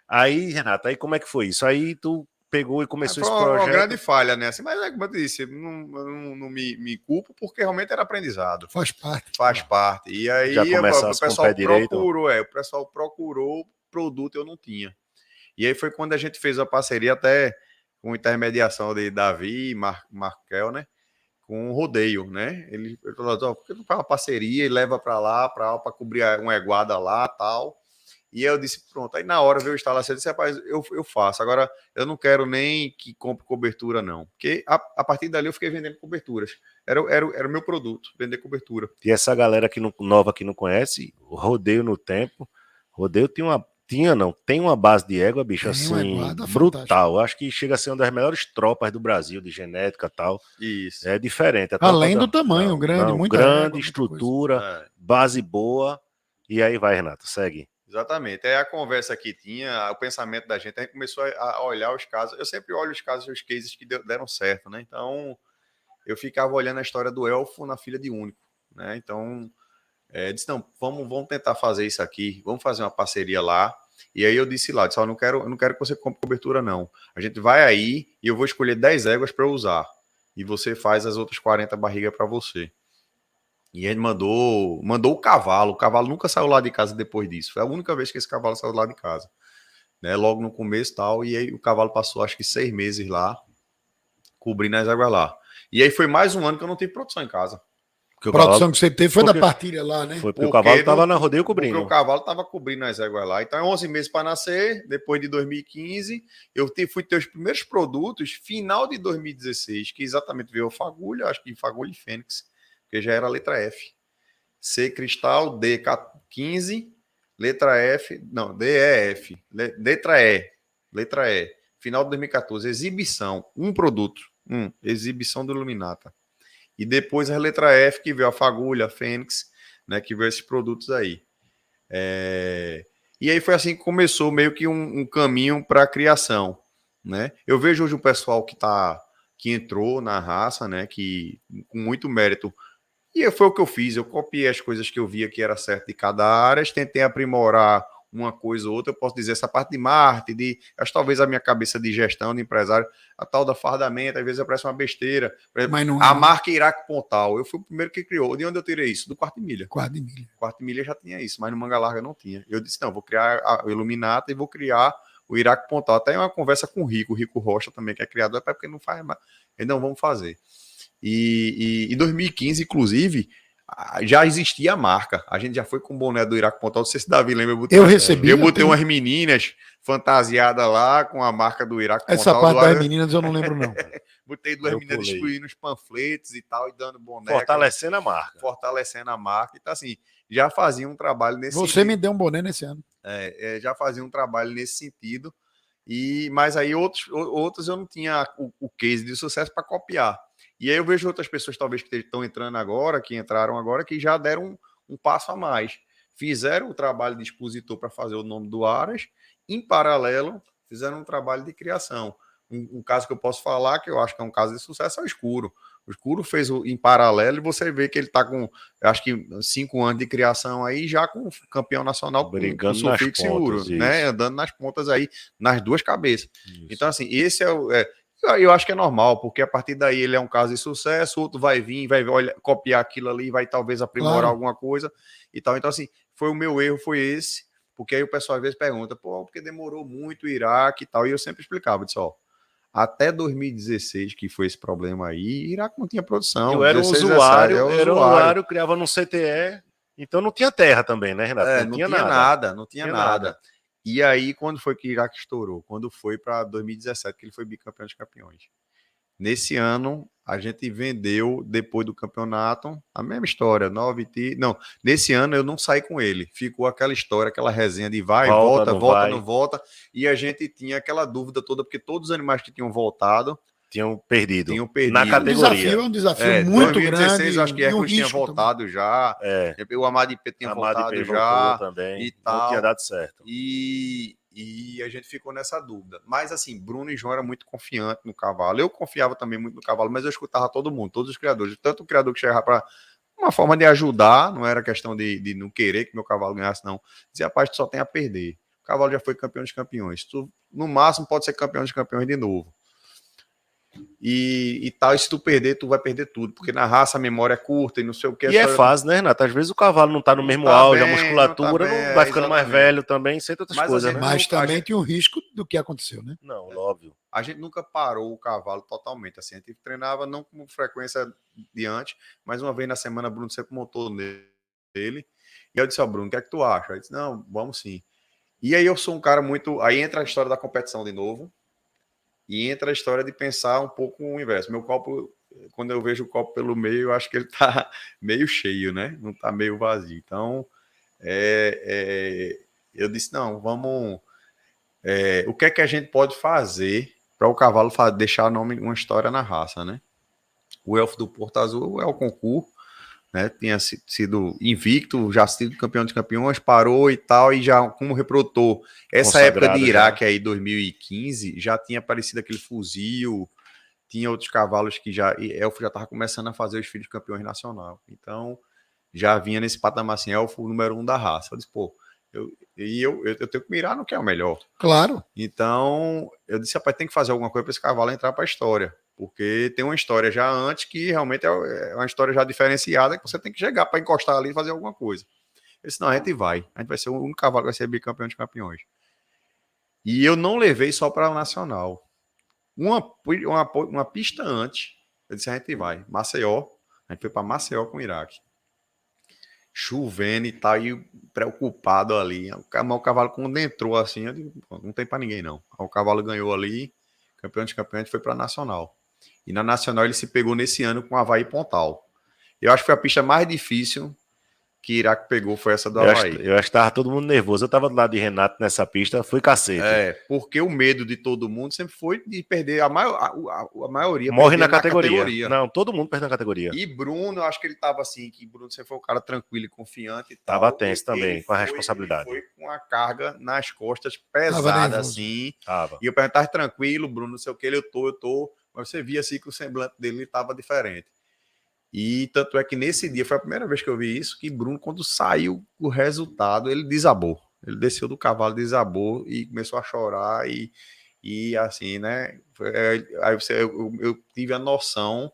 aí, Renato, aí como é que foi isso? Aí tu pegou e começou esse projeto.
Foi uma grande falha, né? Assim, mas como eu disse, eu não me culpo porque realmente era aprendizado.
Faz parte.
Faz parte. E aí o pessoal procurou produto, eu não tinha. E aí foi quando a gente fez a parceria até com intermediação de Davi e Markel, né? Com o rodeio, né? Ele falou, por que não faz uma parceria e leva para lá, para cobrir uma eguada lá tal. E eu disse, pronto. Aí na hora veio a instalação, eu disse, rapaz, eu faço. Agora, eu não quero nem que compre cobertura, não. Porque a partir dali eu fiquei vendendo coberturas. Era o meu produto, vender cobertura.
E essa galera nova que não conhece, o rodeio no tempo, rodeio tem uma base de égua, bicho, assim, brutal. Eu acho que chega a ser uma das melhores tropas do Brasil, de genética e tal.
Isso.
É diferente.
Além do tamanho grande, muito
grande, estrutura, base boa. E aí vai, Renato, segue.
Exatamente. É a conversa que tinha, o pensamento da gente, a gente começou a olhar os casos. Eu sempre olho os casos, os cases que deram certo, né? Então, eu ficava olhando a história do Elfo na filha de único, né? Então, disse, não, vamos tentar fazer isso aqui, vamos fazer uma parceria lá. E aí eu disse lá, eu não quero que você compre cobertura, não. A gente vai aí e eu vou escolher 10 éguas para usar. E você faz as outras 40 barrigas para você. E ele mandou o cavalo nunca saiu lá de casa depois disso. Foi a única vez que esse cavalo saiu lá de casa. Né? Logo no começo e tal. E aí o cavalo passou acho que 6 meses lá, cobrindo as águas lá. E aí foi mais um ano que eu não tive produção em casa.
A produção que você teve foi da partilha lá, né?
Foi porque o cavalo estava na rodeio cobrindo.
Porque o cavalo estava cobrindo as éguas lá. Então, 11 meses para nascer, depois de 2015. Eu fui ter os primeiros produtos final de 2016, que exatamente veio o Fagulha, acho que Fagulha e Fênix, porque já era a letra F. C, Cristal, D, 15, letra F, não, D, E, F, letra E. Final de 2014, exibição, um produto, exibição do Iluminata. E depois a letra F, que veio a Fagulha, a Fênix, né, que veio esses produtos aí. E aí foi assim que começou meio que um caminho para a criação. Né? Eu vejo hoje o pessoal que está que entrou na raça, né? Que com muito mérito. E foi o que eu fiz. Eu copiei as coisas que eu via que era certo de cada área, tentei aprimorar uma coisa ou outra. Eu posso dizer, essa parte de marketing, acho talvez a minha cabeça de gestão, de empresário, a tal da fardamento, às vezes parece uma besteira. Por exemplo,
Mas não
a
é,
marca Iraque Pontal, eu fui o primeiro que criou. De onde eu tirei isso? Do Quarto de Milha.
Quarto de Milha.
Quarto de Milha já tinha isso, mas no Manga Larga não tinha. Eu disse, não, vou criar a Iluminata e vou criar o Iraque Pontal. Até uma conversa com o Rico Rocha também, que é criador, é porque não faz mais. Eles não vão fazer. E em 2015, inclusive, já existia a marca. A gente já foi com o boné do Iraque Pontal. Não sei se Davi lembra.
Eu recebi.
Eu botei umas meninas fantasiadas lá com a marca do Iraque Pontal.
Essa parte das meninas eu não lembro, não.
Botei duas meninas distribuindo os panfletos e tal, e dando boné.
Fortalecendo a marca.
Fortalecendo a marca. Então, assim, já fazia um trabalho nesse
sentido. Você me deu um boné nesse ano.
Já fazia um trabalho nesse sentido. Mas aí outros eu não tinha o case de sucesso para copiar. E aí eu vejo outras pessoas, talvez, que estão entrando agora, que entraram agora, que já deram um passo a mais. Fizeram o trabalho de expositor para fazer o nome do Aras, em paralelo, fizeram um trabalho de criação. Um caso que eu posso falar, que eu acho que é um caso de sucesso, é o Escuro. O Escuro fez em paralelo e você vê que ele está com, acho que 5 anos de criação aí, já com campeão nacional,
brigando com Sofix e Ouro,
né? Andando nas pontas aí, nas duas cabeças. Isso. Então, assim, esse é o... eu acho que é normal, porque a partir daí ele é um caso de sucesso, outro vai vir, vai copiar aquilo ali, vai talvez aprimorar alguma coisa e tal. Então, assim, o meu erro foi esse, porque aí o pessoal às vezes pergunta, porque demorou muito o Iraque e tal, e eu sempre explicava, disse, até 2016, que foi esse problema aí, Iraque não tinha produção.
Eu era um usuário, criava num CTE, então não tinha terra também, né, Renato?
Não tinha nada. E aí, quando foi que Iraque estourou? Quando foi para 2017, que ele foi bicampeão de campeões. Nesse ano, a gente vendeu, depois do campeonato, a mesma história, 9 Não, nesse ano eu não saí com ele. Ficou aquela história, aquela resenha de volta, não volta. E a gente tinha aquela dúvida toda, porque todos os animais que tinham voltado
tinham perdido.
Na
categoria. É um desafio muito 2016, grande.
Acho que Hércules tinha voltado também. Já. O Amadipê tinha voltado já.
Também.
E tal.
Não tinha dado certo.
E a gente ficou nessa dúvida. Mas, assim, Bruno e João eram muito confiantes no cavalo. Eu confiava também muito no cavalo, mas eu escutava todo mundo, todos os criadores. Tanto o criador que chegava para uma forma de ajudar, não era questão de não querer que meu cavalo ganhasse, não. Dizia, rapaz, tu só tem a perder. O cavalo já foi campeão dos campeões. Tu, no máximo, pode ser campeão dos campeões de novo. E tal, e se tu perder, tu vai perder tudo, porque na raça a memória é curta e não sei o que.
E é fase, né, Renato? Às vezes o cavalo não tá no mesmo auge, a musculatura não vai ficando mais velho também, sem outras coisas, né?
Mas também tem um risco do que aconteceu, né?
Não, óbvio.
A gente nunca parou o cavalo totalmente, assim, a gente treinava não com frequência de antes, mas uma vez na semana Bruno sempre montou nele, e eu disse, Bruno, o que é que tu acha? Ele disse, não, vamos sim. E aí eu sou um cara muito... Aí entra a história da competição de novo, e entra a história de pensar um pouco o inverso. Meu copo, quando eu vejo o copo pelo meio, eu acho que ele tá meio cheio, né? Não tá meio vazio. Então, eu disse, não, vamos... o que é que a gente pode fazer para o cavalo deixar uma história na raça, né? O Elfo do Porto Azul é o concurso, né? Tinha sido invicto, já sido campeão de campeões, parou e tal, e já como reprodutor. Essa época de Iraque aí, 2015, já tinha aparecido aquele fuzil, tinha outros cavalos que já... Elfo já estava começando a fazer os filhos campeões nacional. Então, já vinha nesse patamar assim, Elfo número 1 da raça. Eu disse, eu tenho que mirar no que é o melhor.
Claro.
Então, eu disse, rapaz, tem que fazer alguma coisa para esse cavalo entrar para a história. Porque tem uma história já antes que realmente é uma história já diferenciada, que você tem que chegar para encostar ali e fazer alguma coisa. Eu disse, não, a gente vai ser o único cavalo que vai ser bicampeão de campeões. E eu não levei só para o Nacional. Uma pista antes, eu disse, a gente vai. Maceió, a gente foi para Maceió com o Iraque. Chovendo e tal, e preocupado ali. O cavalo, quando entrou assim, eu digo, não tem para ninguém não. O cavalo ganhou ali, campeão de campeões, foi para Nacional. E na Nacional ele se pegou nesse ano com Avaí Pontal. Eu acho que foi a pista mais difícil que Iraque pegou, foi essa do Avaí.
Eu acho que tava todo mundo nervoso. Eu tava do lado de Renato nessa pista, foi cacete.
Porque o medo de todo mundo sempre foi de perder a maioria.
Morre na categoria. Não, todo mundo perde na categoria.
E Bruno, eu acho que ele tava assim, que Bruno sempre foi um cara tranquilo e confiante e
tal. Tava tenso também, com a responsabilidade.
Ele foi com a carga nas costas pesada, assim.
Tava.
E eu perguntava, tranquilo, Bruno, não sei o que, eu tô. mas você via assim que o semblante dele estava diferente. E tanto é que nesse dia, foi a primeira vez que eu vi isso, que Bruno, quando saiu o resultado, ele desabou. Ele desceu do cavalo, desabou e começou a chorar e assim, né? Aí eu tive a noção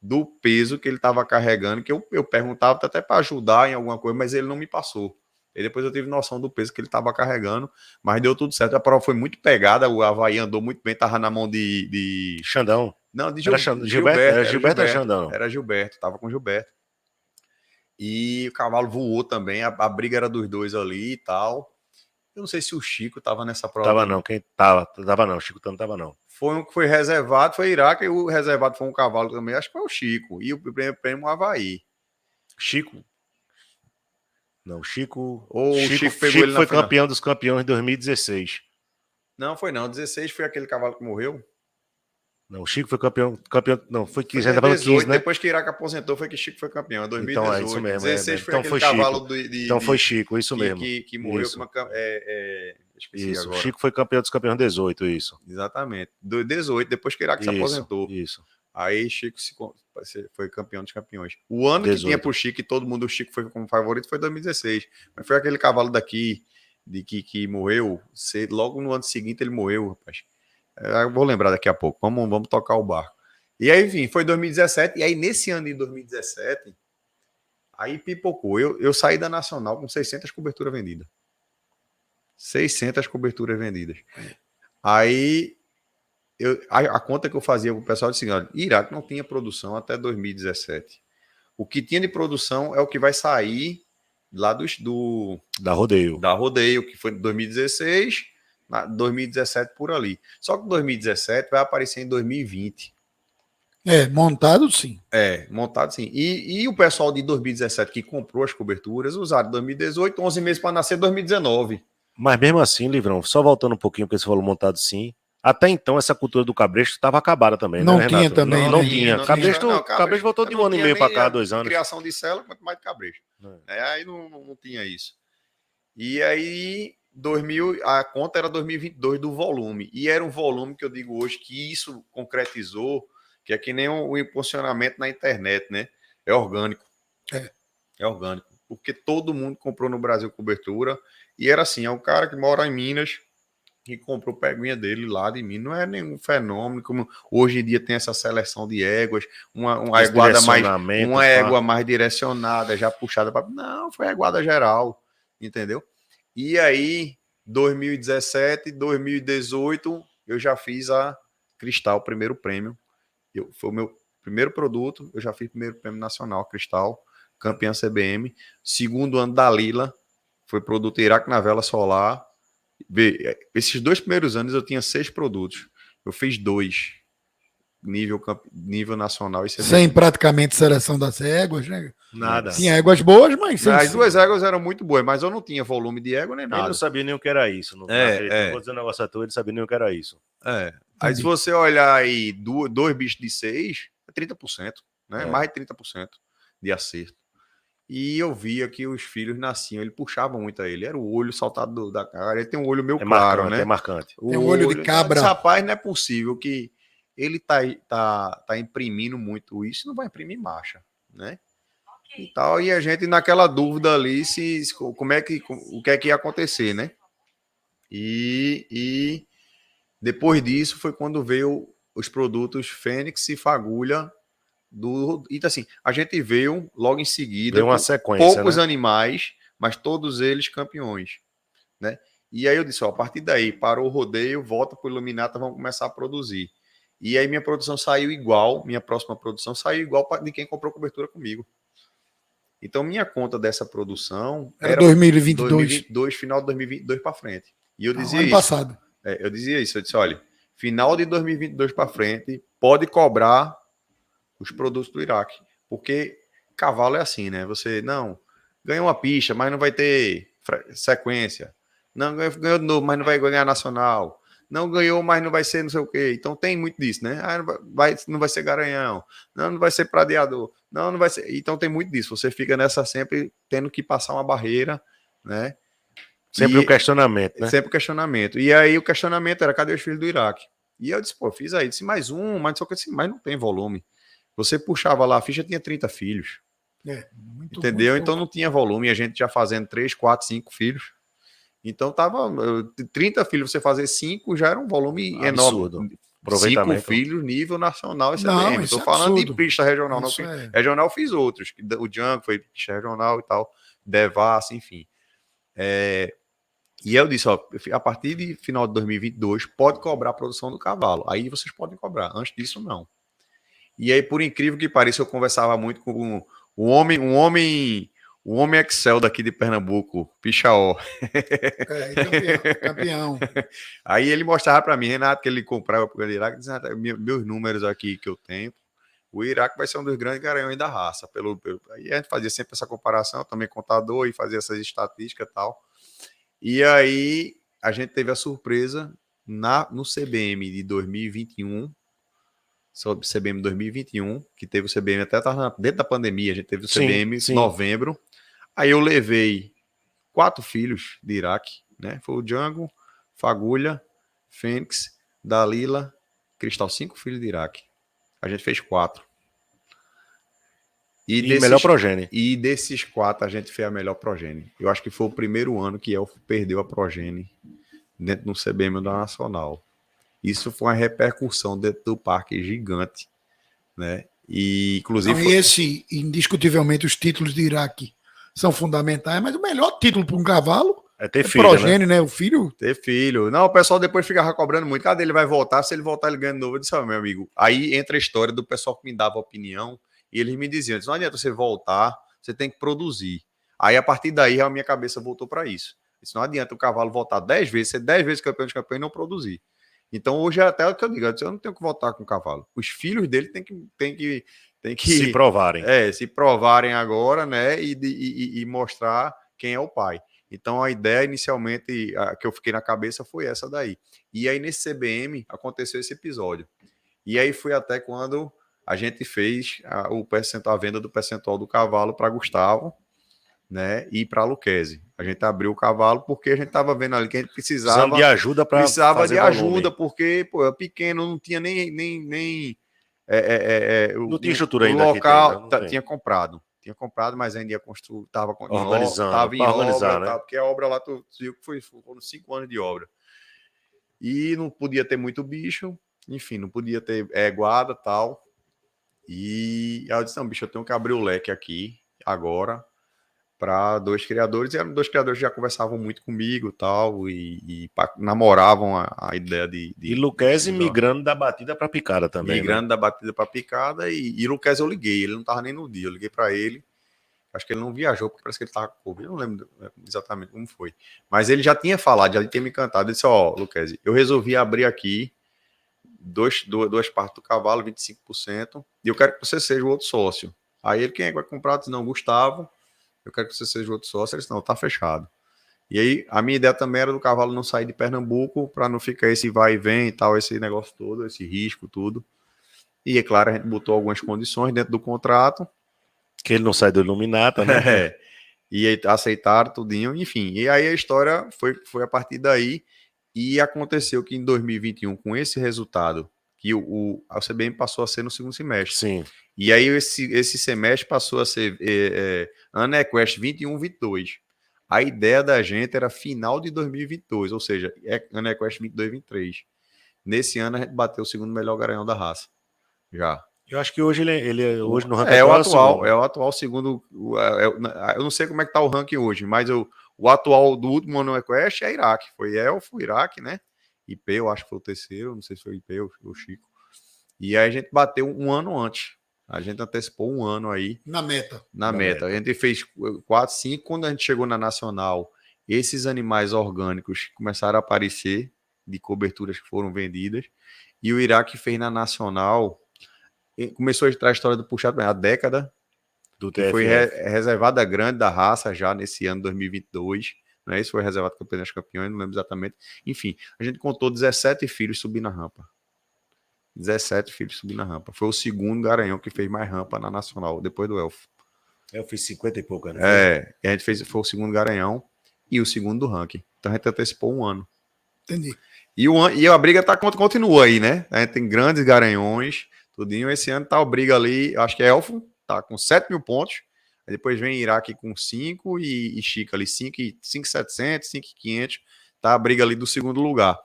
do peso que ele estava carregando, que eu perguntava até para ajudar em alguma coisa, mas ele não me passou. E depois eu tive noção do peso que ele estava carregando, mas deu tudo certo. A prova foi muito pegada, o Avaí andou muito bem, estava na mão de
Xandão.
Não, de
Gilberto. Era Gilberto ou Xandão?
Era Gilberto, estava com Gilberto. E o cavalo voou também, a briga era dos dois ali e tal. Eu não sei se o Chico estava nessa prova.
Tava não, quem tava não, o Chico não tava não.
Foi um que foi reservado, foi Iraque, e o reservado foi um cavalo também, acho que foi o Chico. E o primeiro prêmio, o Avaí.
Chico? Não, Chico.
Ou
Chico foi campeão dos campeões em 2016.
Não, foi não. 16 foi aquele cavalo que morreu.
Não, o Chico foi campeão. Não, foi 15,
foi
18, 15, né?
Depois que Iraque aposentou, foi que Chico foi campeão. Em 2018.
Então é isso mesmo.
16 foi
então
aquele
foi
cavalo
então foi Chico, isso mesmo.
Que morreu
isso.
com uma. Esqueci
isso,
agora.
Chico foi campeão dos campeões 18, isso.
Exatamente. 18, depois que Iraque se aposentou.
Isso.
Aí Chico foi campeão dos campeões. O ano 18. Que tinha pro Chico, e todo mundo, o Chico foi como favorito, foi 2016. Mas foi aquele cavalo daqui, que morreu, logo no ano seguinte ele morreu, rapaz. Eu vou lembrar daqui a pouco. Vamos tocar o barco. E aí, enfim, foi 2017. E aí, nesse ano de 2017, aí pipocou. Eu saí da Nacional com 600 coberturas vendidas. 600 coberturas vendidas. Aí, a conta que eu fazia com o pessoal disse: olha, Iraque não tinha produção até 2017. O que tinha de produção é o que vai sair lá
da Rodeio.
Da Rodeio, que foi em 2016, 2017 por ali. Só que 2017 vai aparecer em 2020.
Montado sim.
Montado sim. E o pessoal de 2017 que comprou as coberturas usaram 2018, 11 meses para nascer 2019.
Mas mesmo assim, Livrão, só voltando um pouquinho, porque você falou montado sim. Até então, essa cultura do cabresto estava acabada também,
não
né,
tinha
Renato?
também.
Não tinha. Cabresto voltou de um ano e meio para cá, 2 anos.
Criação de célula, quanto mais de cabresto. Aí não tinha isso. E aí, a conta era 2022 do volume. E era um volume que eu digo hoje que isso concretizou, que é que nem o impulsionamento na internet, né? É orgânico. É orgânico. Porque todo mundo comprou no Brasil cobertura. E era assim, é um cara que mora em Minas, que comprou peguinha dele lá de Minas. Não é nenhum fenômeno, como hoje em dia tem essa seleção de éguas, uma égua mais direcionada, já puxada para. Não, foi a iguada geral, entendeu? E aí, 2017, 2018, eu já fiz a Cristal, primeiro prêmio. Foi o meu primeiro produto, eu já fiz primeiro prêmio nacional, Cristal, campeã CBM. Segundo ano da Lila, foi produto Iraque na vela solar. Esses 2 primeiros anos eu tinha 6 produtos. Eu fiz 2. Nível nacional.
Sem praticamente seleção das éguas, né?
Nada.
Tinha éguas boas, mas...
As 2 éguas eram muito boas, mas eu não tinha volume de égua nem nada.
Ele não sabia nem o que era isso. Não vou dizer um negócio à toa, ele sabia nem o que era isso.
Aí se você olhar aí 2 bichos de 6, é 30%, né? Mais de 30% de acerto. E eu via que os filhos nasciam, ele puxava muito a ele. Era o olho saltado da cara. Ele tem um olho meio claro, né?
É marcante.
Tem um olho de cabra.
Esse rapaz, não é possível que ele tá imprimindo muito isso, não vai imprimir marcha, né? Okay. E tal, e a gente naquela dúvida ali o que é que ia acontecer, né? E depois disso foi quando veio os produtos Fênix e Fagulha. Então, assim, a gente veio logo em seguida,
veio uma sequência,
poucos animais, mas todos eles campeões, né? E aí eu disse, a partir daí, parou o rodeio, volta para o Iluminata, vamos começar a produzir. E aí minha produção saiu igual, minha próxima produção saiu igual de quem comprou cobertura comigo. Então, minha conta dessa produção
era 2022.
2022, final de 2022 para frente. E eu dizia
ano
isso.
Passado.
Eu dizia isso, eu disse, olha, final de 2022 para frente, pode cobrar os produtos do Iraque, porque cavalo é assim, né? Você não ganhou uma pista, mas não vai ter sequência. Não ganhou de novo, mas não vai ganhar nacional. Não ganhou, mas não vai ser não sei o quê. Então tem muito disso, né? Não vai ser garanhão. Não vai ser pradeador. Não vai ser. Então tem muito disso. Você fica nessa sempre tendo que passar uma barreira, né?
Sempre o questionamento, né?
Sempre o questionamento. E aí o questionamento era, cadê os filhos do Iraque? E eu disse, pô, fiz aí, disse mais um, mas só que assim, mas não tem volume. Você puxava lá, a ficha tinha 30 filhos. Entendeu? Então não tinha volume, a gente já fazendo 3, 4, 5 filhos. Então tava 30 filhos, você fazer 5 já era um volume enorme. 5 filhos, nível nacional e CBM. Estou falando de pista regional. Não, regional fiz outros. O Django foi pista regional e tal. Devassa, enfim. E eu disse, ó, a partir de final de 2022, pode cobrar a produção do cavalo. Aí vocês podem cobrar. Antes disso, não. E aí, por incrível que pareça, eu conversava muito com o homem Excel daqui de Pernambuco, Pichaó.
Campeão.
Aí ele mostrava para mim, Renato, que ele comprava para o Iraque, dizendo, meus números aqui que eu tenho, o Iraque vai ser um dos grandes garanhões da raça. Aí a gente fazia sempre essa comparação, também contador, e fazia essas estatísticas e tal. E aí a gente teve a surpresa no CBM de 2021, sobre CBM 2021, que teve o CBM até dentro da pandemia, a gente teve o CBM em novembro. Aí eu levei 4 filhos de Iraque, né? Foi o Django, Fagulha, Fênix, Dalila, Cristal, 5 filhos de Iraque. A gente fez 4. E
melhor progênie.
E desses 4, a gente fez a melhor progênie. Eu acho que foi o primeiro ano que Elfo perdeu a progênie dentro do CBM da Nacional. Isso foi uma repercussão dentro do parque gigante, né? E, inclusive...
Então, indiscutivelmente, os títulos de Iraque são fundamentais, mas o melhor título para um cavalo
é ter filho,
progênio, né? O filho...
Ter filho. Não, o pessoal depois ficava cobrando muito. Cadê ele vai voltar? Se ele voltar, ele ganha de novo. Eu disse, meu amigo. Aí entra a história do pessoal que me dava opinião e eles me diziam, não adianta você voltar, você tem que produzir. Aí, a partir daí, a minha cabeça voltou para isso. Disse, não adianta o cavalo voltar 10 vezes, ser 10 vezes campeão de campeão e não produzir. Então, hoje é até o que eu digo, eu não tenho que voltar com o cavalo. Os filhos dele têm que
se provarem.
Se provarem agora, né? E mostrar quem é o pai. Então, a ideia inicialmente que eu fiquei na cabeça foi essa daí. E aí, nesse CBM, aconteceu esse episódio. E aí foi até quando a gente fez a venda do percentual do cavalo para Gustavo, né, e para Luquezzi. A gente abriu o cavalo porque a gente estava vendo ali que a gente precisava
de ajuda para
precisava de ajuda porque é pequeno, não tinha nem
não tinha estrutura ainda.
O local tinha comprado, mas ainda ia construir, estava
organizando,
em obra, né? Porque a obra lá tu viu que foram 5 anos de obra e não podia ter muito bicho, enfim, não podia ter guarda tal. E eu disse, não, bicho, eu tenho que abrir o leque aqui agora para 2 criadores, e eram 2 criadores que já conversavam muito comigo tal, e namoravam a ideia de...
E Luquezzi migrando da batida para picada também.
Migrando da batida para picada, e Luquezzi eu liguei, ele não estava nem no dia, eu liguei para ele, acho que ele não viajou, porque parece que ele estava com Covid, eu não lembro exatamente como foi, mas ele já tinha falado, já tinha me encantado, ele disse, Luquezzi, eu resolvi abrir aqui duas partes do cavalo, 25%, e eu quero que você seja o outro sócio. Aí ele, quem é que vai comprar? Eu disse, não, Gustavo, eu quero que você seja outro sócio. Ele disse, não, tá fechado. E aí, a minha ideia também era do cavalo não sair de Pernambuco para não ficar esse vai e vem e tal, esse negócio todo, esse risco, tudo. E, é claro, a gente botou algumas condições dentro do contrato.
Que ele não sai do Iluminata, né?
E aceitaram tudinho, enfim. E aí a história foi a partir daí. E aconteceu que em 2021, com esse resultado, que a CBM passou a ser no segundo semestre.
Sim.
E aí esse semestre passou a ser AneQuest 21-22. A ideia da gente era final de 2022, ou seja, AneQuest 22-23. Nesse ano a gente bateu o segundo melhor garanhão da raça. Já.
Eu acho que hoje ele hoje no ranking
é o atual segundo. Eu não sei como é que tá o ranking hoje, mas o atual do último AneQuest é Iraque. Foi Elfo, Iraque, né? IP, eu acho que foi o terceiro, não sei se foi IP ou o Chico. E aí a gente bateu um ano antes. A gente antecipou um ano aí.
Na meta.
Na meta. A gente fez 4, 5. Quando a gente chegou na Nacional, esses animais orgânicos começaram a aparecer de coberturas que foram vendidas. E o Iraque fez na Nacional. Começou a entrar a história do puxado, a década
do
que foi reservada grande da raça já nesse ano 2022. Né? Isso foi reservado para campeões campeões, não lembro exatamente. Enfim, a gente contou 17 filhos subindo a rampa. 17 filhos subindo a rampa. Foi o segundo garanhão que fez mais rampa na Nacional, depois do Elfo.
Eu fiz 50 e pouco, né?
E a gente foi o segundo garanhão e o segundo do ranking. Então a gente antecipou um ano.
Entendi.
E a briga continua aí, né? A gente tem grandes garanhões, tudinho. Esse ano tá a briga ali, acho que é Elfo, tá com 7 mil pontos. Aí depois vem Iraque com 5 e Chica ali 5.700, 5.500. Tá a briga ali do segundo lugar.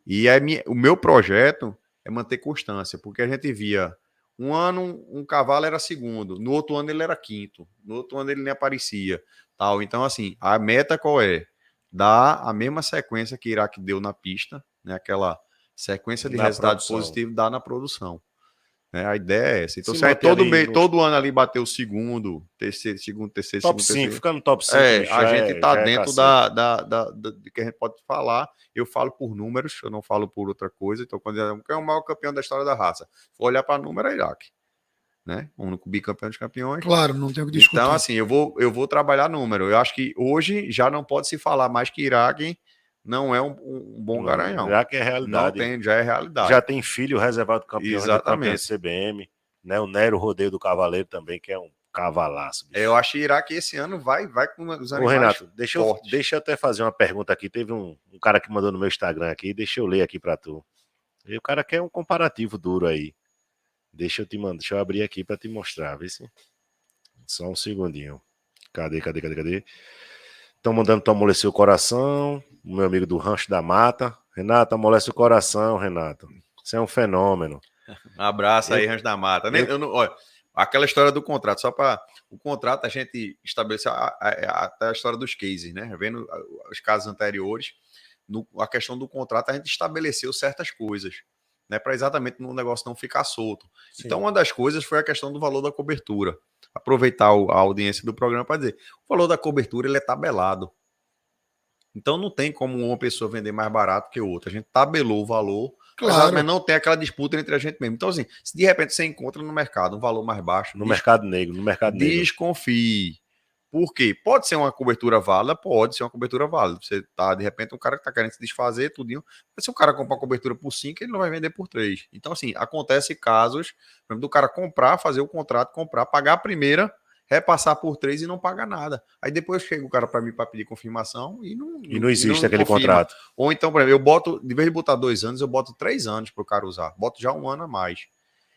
E o meu projeto é manter constância, porque a gente via um ano um cavalo era segundo, no outro ano ele era quinto, no outro ano ele nem aparecia. Tal. Então, assim, a meta qual é? Dar a mesma sequência que Iraque deu na pista, né? Aquela sequência de resultado positivo dá na produção. Né? A ideia é essa. Então, se aí todo ano ali bater o segundo, terceiro,
top 5, fica no top 5.
A gente tá dentro do que a gente pode falar. Eu falo por números, eu não falo por outra coisa. Então, quando é o maior campeão da história da raça, se for olhar para número, é Iraque. Né? O único bicampeão dos campeões.
Claro, não tem o que discutir.
Então, assim, eu vou trabalhar número. Eu acho que hoje já não pode se falar mais que Iraque não é um bom garanhão.
Já que é realidade.
Não tem, já é realidade.
Já tem filho reservado campeão
do
campeão do CBM, né? O Nero Rodeio do Cavaleiro também, que é um cavalaço. Bicho.
Eu acho que Iraque esse ano vai com os animais.
Ô, Renato, deixa eu até fazer uma pergunta aqui. Teve um cara que mandou no meu Instagram aqui, deixa eu ler aqui pra tu. E o cara quer um comparativo duro aí. Deixa eu abrir aqui pra te mostrar, vê se. Só um segundinho. Cadê? Estão mandando tu amolecer o coração. O meu amigo do Rancho da Mata. Renato, amolece o coração, Renato. Você é um fenômeno.
Um abraço aí, Rancho da Mata. Olha, aquela história do contrato, só para o contrato a gente estabeleceu até a história dos cases, né? Vendo os casos anteriores, a questão do contrato a gente estabeleceu certas coisas, né? Para exatamente no negócio não ficar solto. Sim. Então, uma das coisas foi a questão do valor da cobertura. Aproveitar a audiência do programa para dizer, o valor da cobertura ele é tabelado. Então não tem como uma pessoa vender mais barato que outra. A gente tabelou o valor,
claro.
Mas não tem aquela disputa entre a gente mesmo. Então, assim, se de repente você encontra no mercado um valor mais baixo...
No mercado negro.
Desconfie. Por quê? Pode ser uma cobertura válida? Pode ser uma cobertura válida. Você tá, de repente, um cara que tá querendo se desfazer, tudinho. Mas se o cara comprar uma cobertura por 5, ele não vai vender por 3. Então, assim, acontece casos, por exemplo, do cara comprar, fazer o contrato, pagar a primeira, repassar por 3 e não pagar nada. Aí depois chega o cara para mim para pedir confirmação e não
existe aquele contrato.
Ou então, por exemplo, eu boto, de vez de botar 2 anos, eu boto 3 anos para o cara usar. Boto já 1 ano a mais.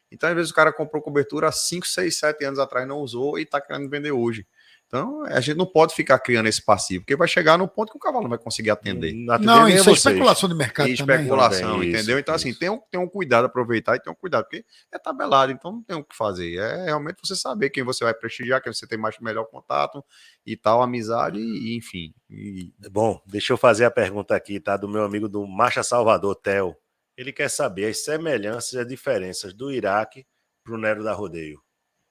Então, às vezes, o cara comprou cobertura há 5, 6, 7 anos atrás, não usou e está querendo vender hoje. Então, a gente não pode ficar criando esse passivo, porque vai chegar no ponto que o cavalo não vai conseguir atender.
Não, isso é especulação de mercado
também. Especulação, entendeu? Então, assim, tem um cuidado, aproveitar e tem um cuidado, porque é tabelado, então não tem o que fazer. É realmente você saber quem você vai prestigiar, quem você tem melhor contato e tal, amizade, e enfim.
Bom, deixa eu fazer a pergunta aqui, tá? Do meu amigo do Marcha Salvador, Theo. Ele quer saber as semelhanças e as diferenças do Iraque pro Nero da Rodeio,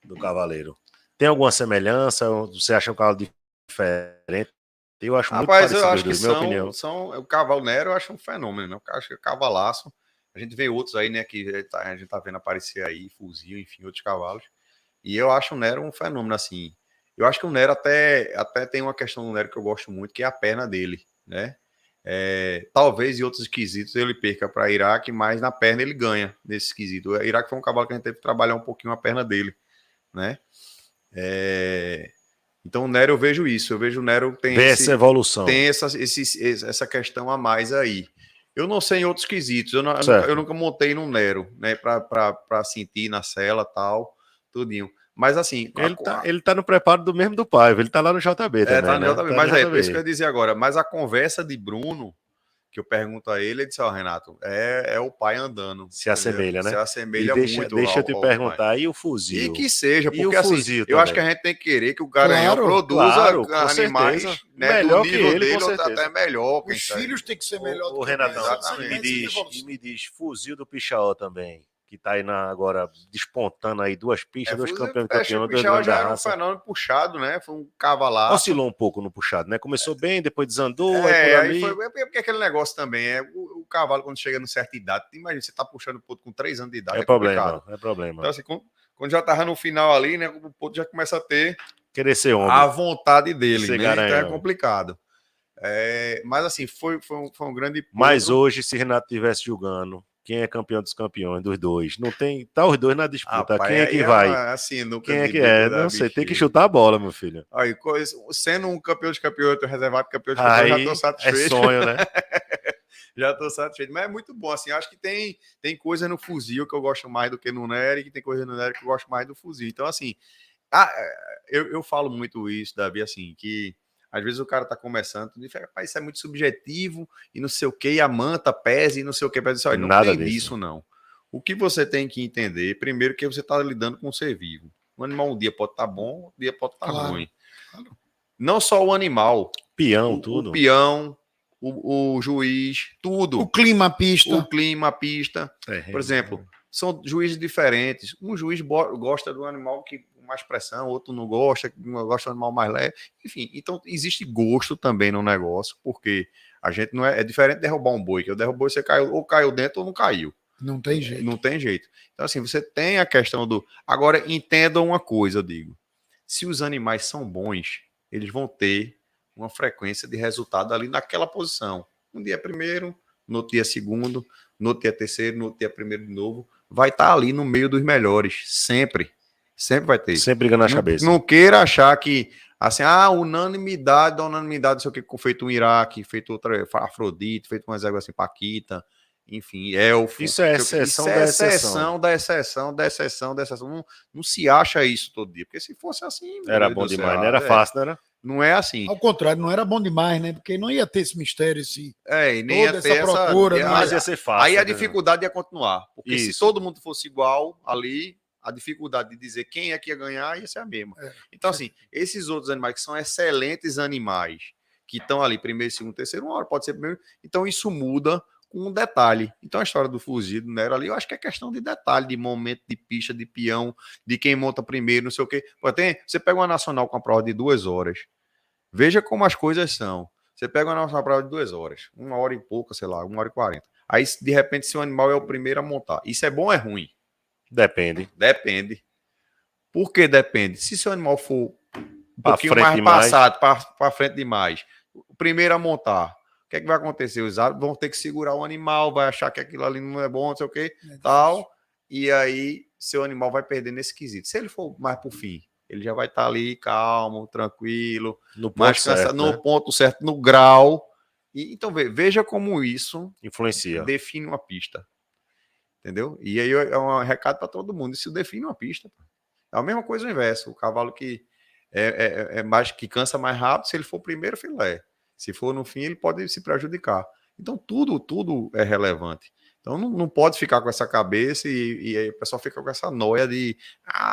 do Cavaleiro. Tem alguma semelhança? Você acha um cavalo diferente? Eu acho muito parecido,
eu acho que
minha opinião.
O cavalo Nero eu acho um fenômeno, né? Eu acho que é cavalaço. A gente vê outros aí, né? Que a gente tá vendo aparecer aí, fuzil, enfim, outros cavalos. E eu acho o Nero um fenômeno, assim. Eu acho que o Nero até tem uma questão do Nero que eu gosto muito, que é a perna dele, né? Talvez em outros quesitos ele perca para Iraque, mas na perna ele ganha nesse quesito. O Iraque foi um cavalo que a gente teve que trabalhar um pouquinho a perna dele, né? Então o Nero eu vejo isso, eu vejo o Nero tem
essa evolução,
tem essa questão a mais aí. Eu não sei em outros quesitos, eu nunca montei no Nero, né, para sentir na cela tal, tudinho. Mas assim,
ele tá no preparo do mesmo do pai, ele tá lá no JB também,
tá no
né?
JB, mas por isso que eu ia dizer agora, mas a conversa de Bruno que eu pergunto a ele disse, Renato, é o pai andando.
Se assemelha, né?
Se assemelha muito.
Deixa eu te perguntar, e o fuzil?
E que seja, porque assim, eu acho que a gente tem que querer que o Garanhão produza animais
melhor
do nível
que ele,
dele, ou até melhor.
Os filhos têm que ser melhor do que
Renatão, me diz, fuzil do Pichaó também, que tá aí agora despontando aí 2 pistas, 2 campeões do campeão.
O Pichaó já era um fenômeno puxado, né? Foi um cavalaço.
Oscilou um pouco no puxado, né? Começou bem, depois desandou.
Aí foi porque aquele negócio também o cavalo, quando chega em certa idade, imagina, você tá puxando o ponto com 3 anos de idade.
É problema. Então,
assim, quando já tava no final ali, né? O ponto já começa a ter
querer ser homem.
A vontade dele, né?
Garanhão.
Então é complicado. Mas assim, foi um grande ponto.
Mas hoje, se Renato estivesse julgando quem é campeão dos campeões, dos dois, não tem, tá os dois na disputa. Quem é que vai?
Assim,
quem é que é? Não sei, tem que chutar a bola, meu filho.
Aí, sendo um campeão de campeão, reservado campeão de campeão, já tô satisfeito.
É sonho, né?
Já tô satisfeito. Mas é muito bom, assim, acho que tem coisa no fuzil que eu gosto mais do que no Nery, e tem coisa no Nery que eu gosto mais do fuzil. Então, assim, eu falo muito isso, Davi, assim, que às vezes o cara tá começando, e fala, rapaz, isso é muito subjetivo, e não sei o que, e a manta pesa, e não sei o que, olha, não
Nada
tem disso, não. O que você tem que entender, primeiro, que você está lidando com um ser vivo. O animal um dia pode estar bom, um dia pode estar ruim. Claro. Não só o animal.
Peão, tudo.
O peão, o juiz, tudo.
O clima, a pista.
O clima, a pista. Por exemplo, são juízes diferentes. Um juiz gosta do animal que com mais pressão, outro não gosta do animal mais leve. Enfim, então existe gosto também no negócio, porque a gente não é diferente de derrubar um boi, que eu derrubo você caiu, ou caiu dentro ou não caiu.
Não tem jeito.
Não tem jeito. Então, assim, você tem a questão do... Agora, entendam uma coisa, eu digo. Se os animais são bons, eles vão ter uma frequência de resultado ali naquela posição. Um dia primeiro, no outro dia segundo, no outro dia terceiro, no outro dia primeiro de novo. Vai estar ali no meio dos melhores. Sempre. Sempre vai ter.
Sempre brigando na cabeça.
Não queira achar que, assim, unanimidade, não sei o que, feito um Iraque, feito outra Afrodite, feito umas águas assim, Paquita... Enfim, elfo.
Isso é exceção da exceção.
Da exceção. Não se acha isso todo dia. Porque se fosse assim...
Era bom demais, não era fácil, não era?
Não é assim.
Ao contrário, não era bom demais, né? Porque não ia ter esse mistério,
e nem ia ter
essa procura.
Mas
ia ser fácil.
Aí a dificuldade ia continuar. Porque se todo mundo fosse igual ali, a dificuldade de dizer quem é que ia ganhar ia ser a mesma. Então, assim, esses outros animais que são excelentes animais, que estão ali primeiro, segundo, terceiro, uma hora pode ser primeiro. Então, isso muda com um detalhe. Então, a história do fuzil, do Nero ali, eu acho que é questão de detalhe, de momento, de pista, de peão, de quem monta primeiro, não sei o quê. Você pega uma nacional com a prova de 2 horas. Veja como as coisas são. Você pega uma nacional com a prova de 2 horas. 1 hora e pouca, sei lá, 1h40. Aí, de repente, se o animal é o primeiro a montar. Isso é bom ou é ruim?
Depende.
Por que depende? Se seu animal for um pouquinho mais passado, para frente demais, o primeiro a montar, o que é que vai acontecer? Os árbitros vão ter que segurar o animal, vai achar que aquilo ali não é bom, não sei o que, tal, e aí seu animal vai perder nesse quesito. Se ele for mais pro fim, ele já vai estar ali calmo, tranquilo,
no ponto certo,
no ponto certo, no grau. E, então veja como isso
influencia,
define uma pista. Entendeu? E aí é um recado para todo mundo. Isso define uma pista. É a mesma coisa o inverso. O cavalo que é mais, que cansa mais rápido, se ele for primeiro, filé. Se for no fim, ele pode se prejudicar. Então, tudo é relevante. Então, não pode ficar com essa cabeça e aí o pessoal fica com essa noia de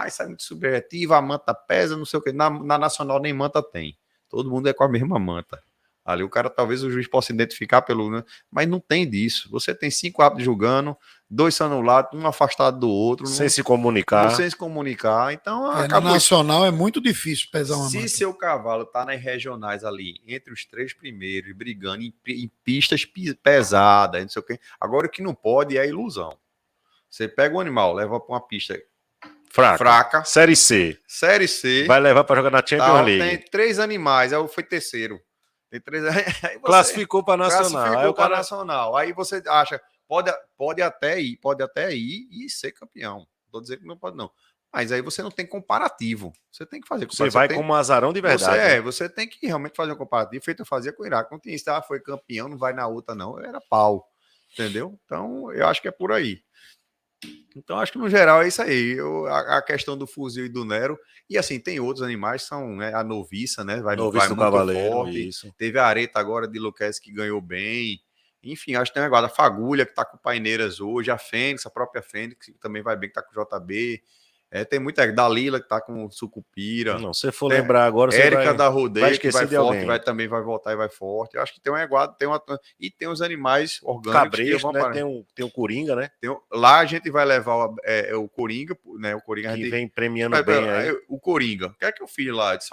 isso é muito subjetivo, a manta pesa, não sei o quê. Na Nacional nem manta tem. Todo mundo é com a mesma manta. Ali o cara, talvez o juiz possa identificar pelo... Mas não tem disso. Você tem 5 árbitros julgando, 2 anulados, um afastado do outro.
Sem se comunicar.
Sem se comunicar. Então,
na Nacional é muito difícil pesar uma manta.
Se seu cavalo está nas regionais ali, entre os 3 primeiros, brigando em pistas pesadas, não sei o quê. Agora, o que não pode é a ilusão. Você pega um animal, leva para uma pista fraca.
Série C.
Vai
levar para jogar na Champions League.
Tem 3 animais, aí foi terceiro. Tem 3 aí
classificou para Nacional.
Classificou para Nacional. Aí você acha, pode até ir e ser campeão. Não estou dizendo que não pode, não. Mas aí você não tem comparativo. Você tem que fazer
comparativo. Você vai como um azarão de verdade.
Você tem que realmente fazer um comparativo, feito eu fazia com o Iraque. Não tinha isso, foi campeão, não vai na outra, não. Era pau. Entendeu? Então, eu acho que é por aí. Então, acho que no geral é isso aí. A questão do fuzil e do Nero. E assim, tem outros animais, são a noviça, né? Vai
do
muito
cavaleiro,
forte.
Isso.
Teve a areta agora de Luquez que ganhou bem. Enfim, acho que tem um negócio da Fagulha, que tá com Paineiras hoje, a Fênix, a própria Fênix, que também vai bem, que tá com o JB. Tem muita Dalila, que tá com o Sucupira.
Não, se for lembrar agora, você
Érica da Rodeio, que vai
de
forte, também vai voltar e vai forte. Eu acho que tem um igual, e tem os animais orgânicos.
Cabresto, né? Tem o Coringa, né?
Lá a gente vai levar o Coringa, né? O Coringa
que vem premiando bem aí.
O Coringa. O que é que eu fiz lá? Eu disse,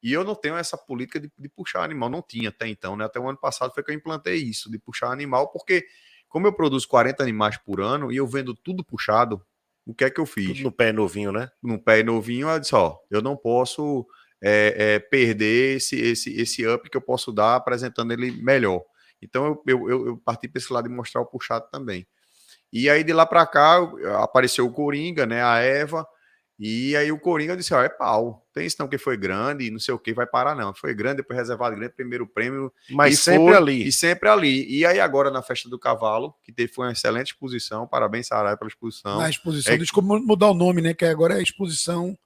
e eu não tenho essa política de puxar animal. Não tinha até então, né? Até o ano passado foi que eu implantei isso, de puxar animal, porque como eu produzo 40 animais por ano e eu vendo tudo puxado, o que é que eu fiz?
Tudo no pé novinho, né?
No pé novinho, eu disse, eu não posso perder esse up que eu posso dar apresentando ele melhor. Então, eu parti para esse lado de mostrar o puxado também. E aí, de lá para cá, apareceu o Coringa, né? A Eva, E aí o Coringa disse, ó, é pau. Tem isso não que foi grande, não sei o que, vai parar não. Foi grande, depois reservado grande, primeiro prêmio.
Mas
e
sempre
foi,
ali.
E sempre ali. E aí agora na Festa do Cavalo, que foi uma excelente exposição, parabéns, Sarai, pela exposição.
Na exposição, desculpa mudar o nome, né? Que agora é a exposição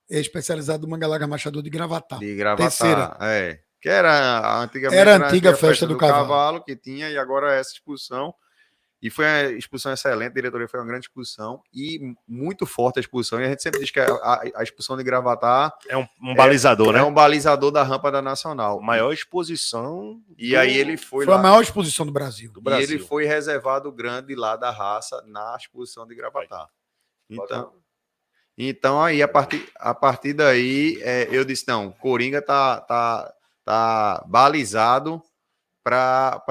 especializada do Manga Larga Machador de Gravatá.
De Gravatá,
Terceira.
Que era antigamente
era a antiga Festa do
Cavalo que tinha, e agora essa exposição. E foi uma exposição excelente, a diretoria foi uma grande exposição e muito forte a exposição. E a gente sempre diz que a exposição de Gravatá
é um balizador, né?
É um balizador da rampa da Nacional.
Maior exposição.
E aí ele foi
lá. Foi a maior exposição do Brasil.
E ele foi reservado grande lá da raça na exposição de Gravatá. Então aí, a partir daí, eu disse, não, Coringa tá balizado para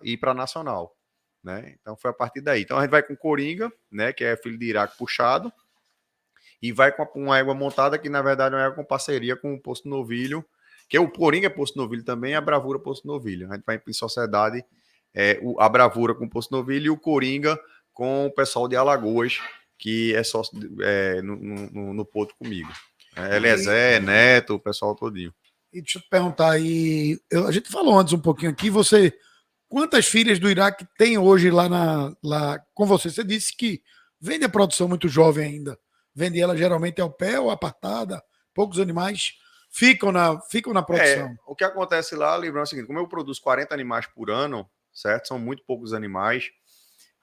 ir para Nacional, né? Então foi a partir daí. Então a gente vai com Coringa, né, que é filho de Iraque puxado, e vai com uma égua montada que na verdade é uma égua com parceria com o Posto Novilho, que o Coringa é Posto Novilho também, a Bravura Posto Novilho. A gente vai em sociedade, a Bravura com o Posto Novilho e o Coringa com o pessoal de Alagoas, que é sócio no Porto comigo. Eliezer, Neto, o pessoal todinho.
E deixa eu te perguntar aí, a gente falou antes um pouquinho aqui, quantas filhas do Iraque tem hoje lá com você? Você disse que vende a produção muito jovem ainda, vende ela geralmente ao pé ou apartada, poucos animais ficam na produção.
O que acontece lá, Librão, é o seguinte, como eu produzo 40 animais por ano, certo? São muito poucos animais,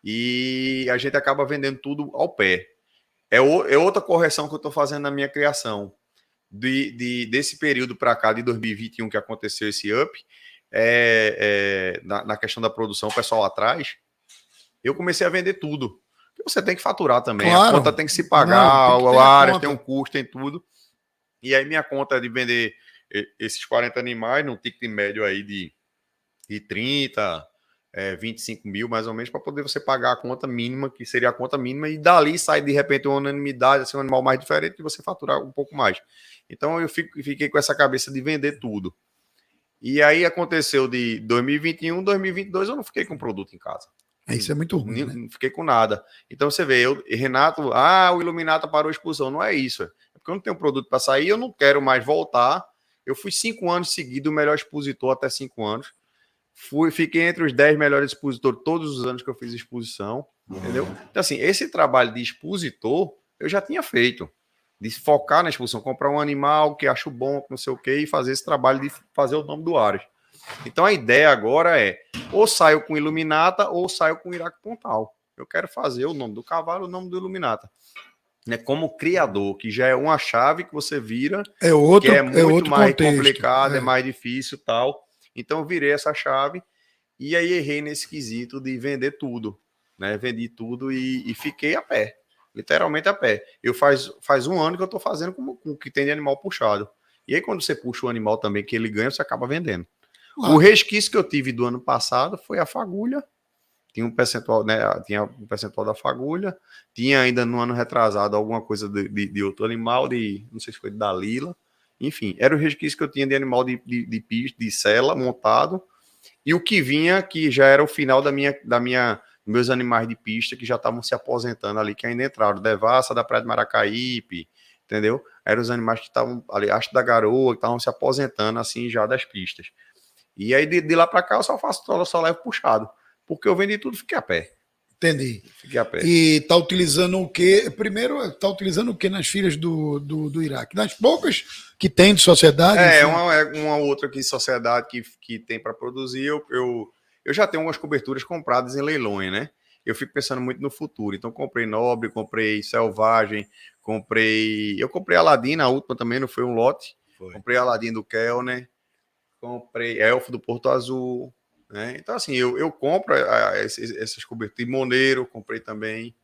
e a gente acaba vendendo tudo ao pé. É outra correção que eu estou fazendo na minha criação. Desse período para cá, de 2021, que aconteceu esse up, na questão da produção, o pessoal atrás, eu comecei a vender tudo. Você tem que faturar também, claro. A conta tem que se pagar, o área tem um custo, tem tudo. E aí minha conta é de vender esses 40 animais num ticket médio aí de 30, 25 mil, mais ou menos, para poder você pagar a conta mínima, que seria a conta mínima, e dali sai de repente uma unanimidade, assim, um animal mais diferente, e você faturar um pouco mais. Então eu fiquei com essa cabeça de vender tudo. E aí aconteceu de 2021, 2022, eu não fiquei com produto em casa.
Isso é muito ruim, né?
Não fiquei com nada. Então você vê, Renato, o Iluminata parou a exposição. Não é isso. É porque eu não tenho produto para sair, eu não quero mais voltar. Eu fui 5 anos seguidos o melhor expositor até 5 anos. Fiquei entre os 10 melhores expositores todos os anos que eu fiz exposição, entendeu? Então, assim, esse trabalho de expositor eu já tinha feito, de focar na exposição, comprar um animal que acho bom, não sei o quê, e fazer esse trabalho de fazer o nome do Ares. Então, a ideia agora é, ou saio com Iluminata, ou saio com Iraque Pontal. Eu quero fazer o nome do cavalo, o nome do Iluminata. Né, como criador, que já é uma chave que você vira, que é muito mais complicado, é mais difícil e tal. Então, eu virei essa chave e aí errei nesse quesito de vender tudo. Né? Vendi tudo e fiquei a pé. Literalmente a pé. Eu faz um ano que eu estou fazendo com o que tem de animal puxado. E aí, quando você puxa o animal também que ele ganha, você acaba vendendo. Claro. O resquício que eu tive do ano passado foi a fagulha. Tinha um percentual, né? Tinha um percentual da fagulha. Tinha ainda no ano retrasado alguma coisa de outro animal, não sei se foi da Lila. Enfim, era o resquício que eu tinha de animal de pista, de sela montado, e o que vinha, que já era o final meus animais de pista, que já estavam se aposentando ali, que ainda entraram, Devassa, da Praia de Maracaípe, entendeu? Eram os animais que estavam ali, acho da Garoa, que estavam se aposentando, assim, já das pistas. E aí, de lá para cá, eu só levo puxado, porque eu vendi tudo e fiquei a pé.
Entendi.
Fiquei a pé.
E tá utilizando o quê? Primeiro, tá utilizando o quê nas filhas do Iraque? Das poucas que tem de sociedade?
Uma outra aqui de sociedade que tem para produzir. Eu já tenho umas coberturas compradas em leilões, né? Eu fico pensando muito no futuro. Então, comprei Nobre, comprei Selvagem, eu comprei Aladim na última também, não foi um lote. Foi. Comprei Aladim do Kellner, comprei Elfo do Porto Azul. Né? Então, assim, eu compro essas coberturas. Moneiro, comprei também.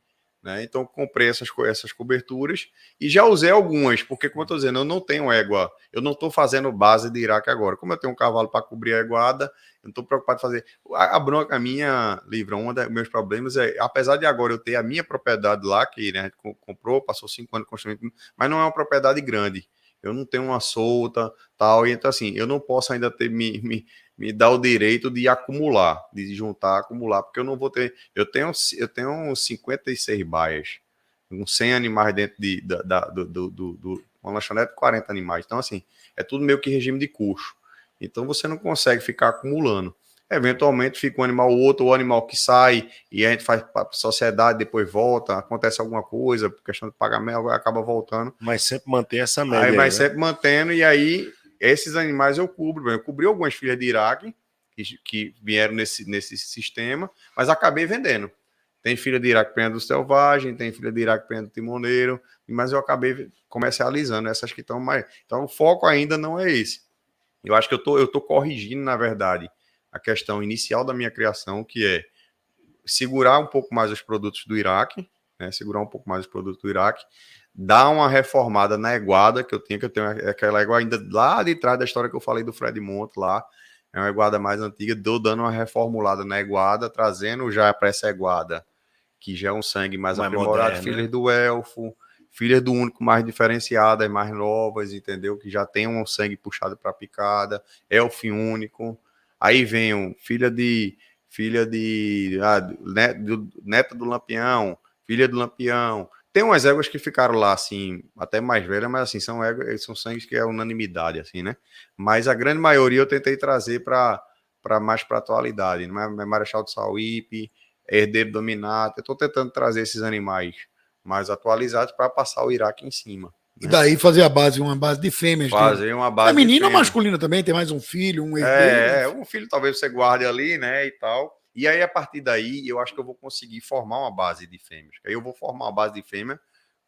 Né? Então, comprei essas coberturas e já usei algumas, porque, como eu estou dizendo, eu não tenho égua. Eu não estou fazendo base de Iraque agora. Como eu tenho um cavalo para cobrir a égua, eu não estou preocupado em fazer. A bronca minha, Livra, um dos meus problemas é, apesar de agora eu ter a minha propriedade lá, que né, a gente comprou, passou 5 anos construindo, mas não é uma propriedade grande. Eu não tenho uma solta, tal, e então, assim, eu não posso ainda ter me dá o direito de acumular, de juntar, acumular, porque eu não vou ter... Eu tenho 56 baias, uns 100 animais dentro uma lanchonete de 40 animais. Então, assim, é tudo meio que regime de custo. Então, você não consegue ficar acumulando. Eventualmente fica um animal ou outro, ou animal que sai e a gente faz para a sociedade, depois volta, acontece alguma coisa, por questão de pagamento, acaba voltando.
Mas sempre mantém essa média.
Mas sempre mantendo, e aí esses animais eu cubro. Eu cobri algumas filhas de Iraque que vieram nesse sistema, mas acabei vendendo. Tem filha de Iraque prenha do selvagem, tem filha de Iraque prenha do timoneiro, mas eu acabei comercializando essas que estão mais. Então o foco ainda não é esse. Eu acho que eu tô corrigindo, na verdade, a questão inicial da minha criação, que é segurar um pouco mais os produtos do Iraque, né? Segurar um pouco mais os produtos do Iraque, dar uma reformada na eguada que eu tenho aquela eguada ainda lá de trás da história que eu falei do Fred Monte lá, é uma eguada mais antiga, dando uma reformulada na eguada, trazendo já para essa eguada, que já é um sangue mais aprimorado, moderno, filhas, né? Do elfo, filhas do único mais diferenciadas, mais novas, entendeu? Que já tem um sangue puxado para picada, elfo único. Aí vem neta do Lampião, filha do Lampião. Tem umas éguas que ficaram lá, assim, até mais velhas, mas assim, são sangues que é unanimidade, assim, né? Mas a grande maioria eu tentei trazer para mais para atualidade, não é? Marechal de Sauípe, Herdeiro Dominato. Eu estou tentando trazer esses animais mais atualizados para passar o Iraque em cima.
E daí fazer uma base de fêmeas.
Fazer uma base
feminina ou masculina também? Tem mais um filho, um
herdeiro? Um filho talvez você guarde ali, né, e tal. E aí, a partir daí, eu acho que eu vou conseguir formar uma base de fêmeas. Aí eu vou formar uma base de fêmea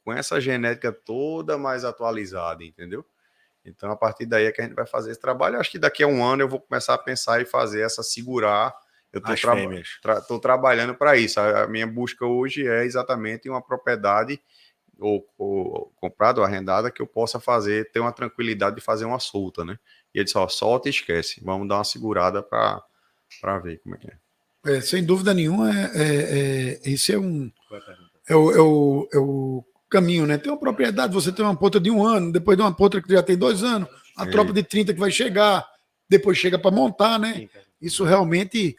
com essa genética toda mais atualizada, entendeu? Então, a partir daí é que a gente vai fazer esse trabalho. Eu acho que daqui a um ano eu vou começar a pensar em fazer segurar. Eu estou trabalhando para isso. A minha busca hoje é exatamente uma propriedade ou comprada ou arrendada que eu possa ter uma tranquilidade de fazer uma solta, né? E ele disse, solta e esquece. Vamos dar uma segurada para ver como é que é.
Sem dúvida nenhuma, esse é o caminho, né? Tem uma propriedade, você tem uma ponta de 1 ano, depois de uma ponta que já tem 2 anos, a tropa de 30 que vai chegar, depois chega para montar, né? Isso realmente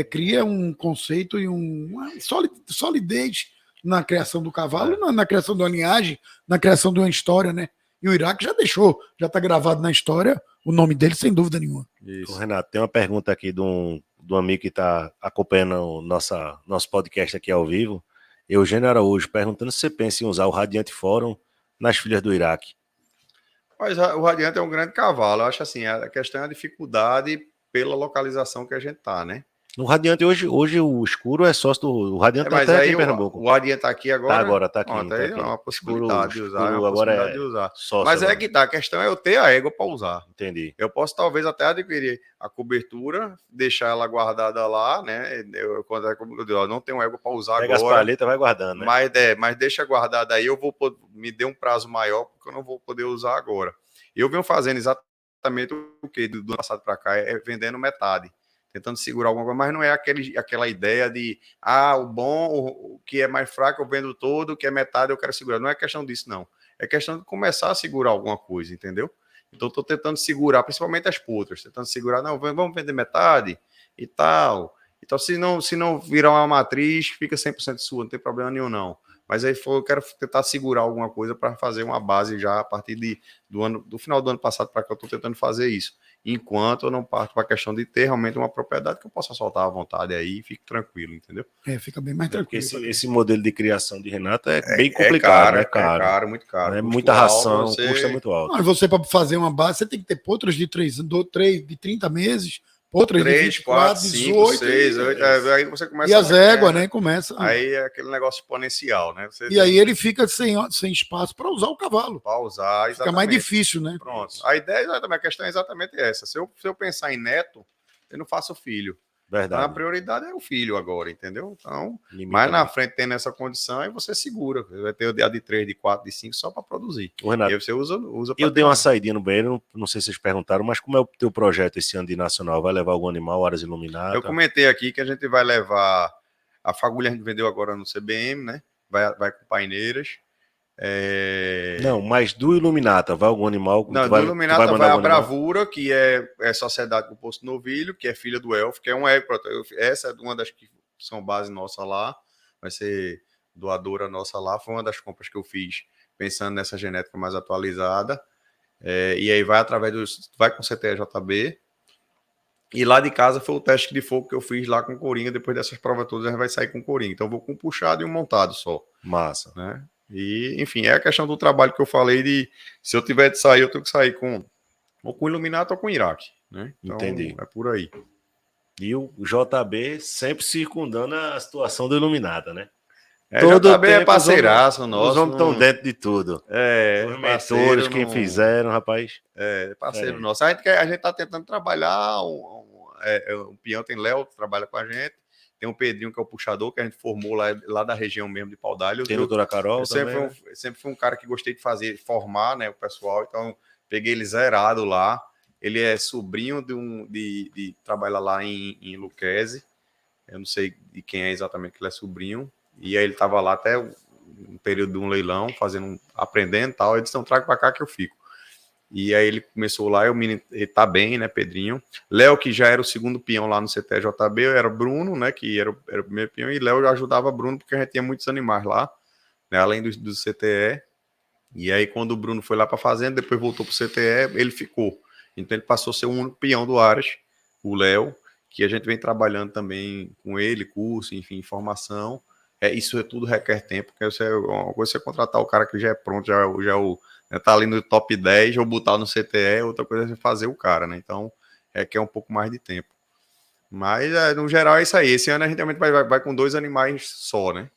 cria um conceito e uma solidez na criação do cavalo, na criação de uma linhagem, na criação de uma história, né? E o Iraque já está gravado na história o nome dele, sem dúvida nenhuma.
Isso. Renato, tem uma pergunta aqui de um amigo que está acompanhando o nosso podcast aqui ao vivo, Eugênio Araújo, perguntando se você pensa em usar o Radiante Fórum nas filhas do Iraque.
Mas o Radiante é um grande cavalo. Eu acho assim, a questão é a dificuldade pela localização que a gente tá, né?
No Radiante, hoje o escuro é sócio do Radiante,
mas até aqui em Pernambuco. O Radiante tá aqui agora?
Tá aqui.
Tá aqui. É uma possibilidade de usar.
Agora
sócio, mas é que tá, a questão é eu ter a égua para usar.
Entendi.
Eu posso talvez até adquirir a cobertura, deixar ela guardada lá, né? Eu não tenho égua para usar
agora. Pega as palhetas, vai guardando,
né? Mas deixa guardada aí, me dê um prazo maior, porque eu não vou poder usar agora. Eu venho fazendo exatamente o que do ano passado para cá, vendendo metade. Tentando segurar alguma coisa, mas não é aquela ideia de o bom, o que é mais fraco eu vendo todo, o que é metade eu quero segurar. Não é questão disso, não. É questão de começar a segurar alguma coisa, entendeu? Então, estou tentando segurar, principalmente as potras, tentando segurar, não, vamos vender metade e tal. Então, se não virar uma matriz, fica 100% sua, não tem problema nenhum, não. Mas aí eu quero tentar segurar alguma coisa para fazer uma base já a partir do final do ano passado para cá, eu estou tentando fazer isso. Enquanto eu não parto para a questão de ter realmente uma propriedade que eu possa soltar à vontade aí e fique tranquilo, entendeu?
Fica bem mais tranquilo.
Esse modelo de criação de Renato é bem complicado, né?
É caro, muito caro.
É muita ração, custa muito alto.
Mas você, para fazer uma base, você tem que ter potras de 30 meses, potras
3,
de 24,
4,
18,
5, 6, 8, aí você começa.
E as éguas, né? Começa.
Aí é aquele negócio exponencial, né?
Aí ele fica sem espaço para usar o cavalo.
Para usar, exatamente.
Fica mais difícil, né?
Pronto. A ideia, a questão é exatamente essa. Se eu pensar em neto, eu não faço filho.
Verdade.
Então, a prioridade é o filho agora, entendeu? Então, mais na frente tendo essa condição, aí você segura. Vai ter a de 3, de 4, de 5 só para produzir.
Renato,
e aí você usa
eu dei uma saidinha no banheiro, não sei se vocês perguntaram, mas como é o teu projeto esse ano de nacional? Vai levar algum animal, áreas iluminadas?
Eu comentei aqui que a gente vai levar a fagulha, a gente vendeu agora no CBM, né? Vai com paineiras.
Não, mas do Iluminata, vai algum animal?
Não, do Iluminata vai a Bravura, que é Sociedade com Posto Novilho, que é filha do Elfo, que é um ego. Essa é uma das que são base nossa lá. Vai ser doadora nossa lá, foi uma das compras que eu fiz pensando nessa genética mais atualizada. E aí vai com CTE-JB. E lá de casa foi o teste de fogo que eu fiz lá com coringa. Depois dessas provas todas, a gente vai sair com coringa. Então eu vou com um puxado e um montado só.
Massa.
Né? E, enfim, é a questão do trabalho que eu falei de se eu tiver de sair, eu tenho que sair ou com Illuminato ou com Iraque. Né? Então,
entendi.
É por aí.
E o JB sempre circundando a situação do Illuminata, né?
Todo JB tempo, é parceiraço nosso.
Os homens estão dentro de tudo.
Os
mentores, quem fizeram, rapaz.
Parceiro nosso. A gente tá tentando trabalhar. O peão tem Léo, que trabalha com a gente. Tem o Pedrinho, que é o puxador, que a gente formou lá da região mesmo de Paudalho.
Tem a doutora Carol também.
Sempre fui um cara que gostei de formar, né, o pessoal. Então, peguei ele zerado lá. Ele é sobrinho de trabalha lá em Luquezzi. Eu não sei de quem é exatamente que ele é sobrinho. E aí ele estava lá até um período de um leilão, aprendendo e tal. Ele disse, não, traga para cá que eu fico. E aí ele começou lá, ele tá bem, né, Pedrinho. Léo, que já era o segundo peão lá no CTJB, era o Bruno, né, que era o primeiro peão, e Léo ajudava Bruno, porque a gente tinha muitos animais lá, né, além do CTE. E aí quando o Bruno foi lá para a fazenda, depois voltou para o CTE, ele ficou. Então ele passou a ser o único peão do Aras, o Léo, que a gente vem trabalhando também com ele, curso, enfim, formação. Isso tudo requer tempo, porque uma coisa é você contratar o cara que já é pronto, tá ali no top 10, ou botar no CTE, outra coisa é você fazer o cara, né? Então, requer um pouco mais de tempo. Mas, no geral, é isso aí. Esse ano a gente realmente vai com 2 animais só, né?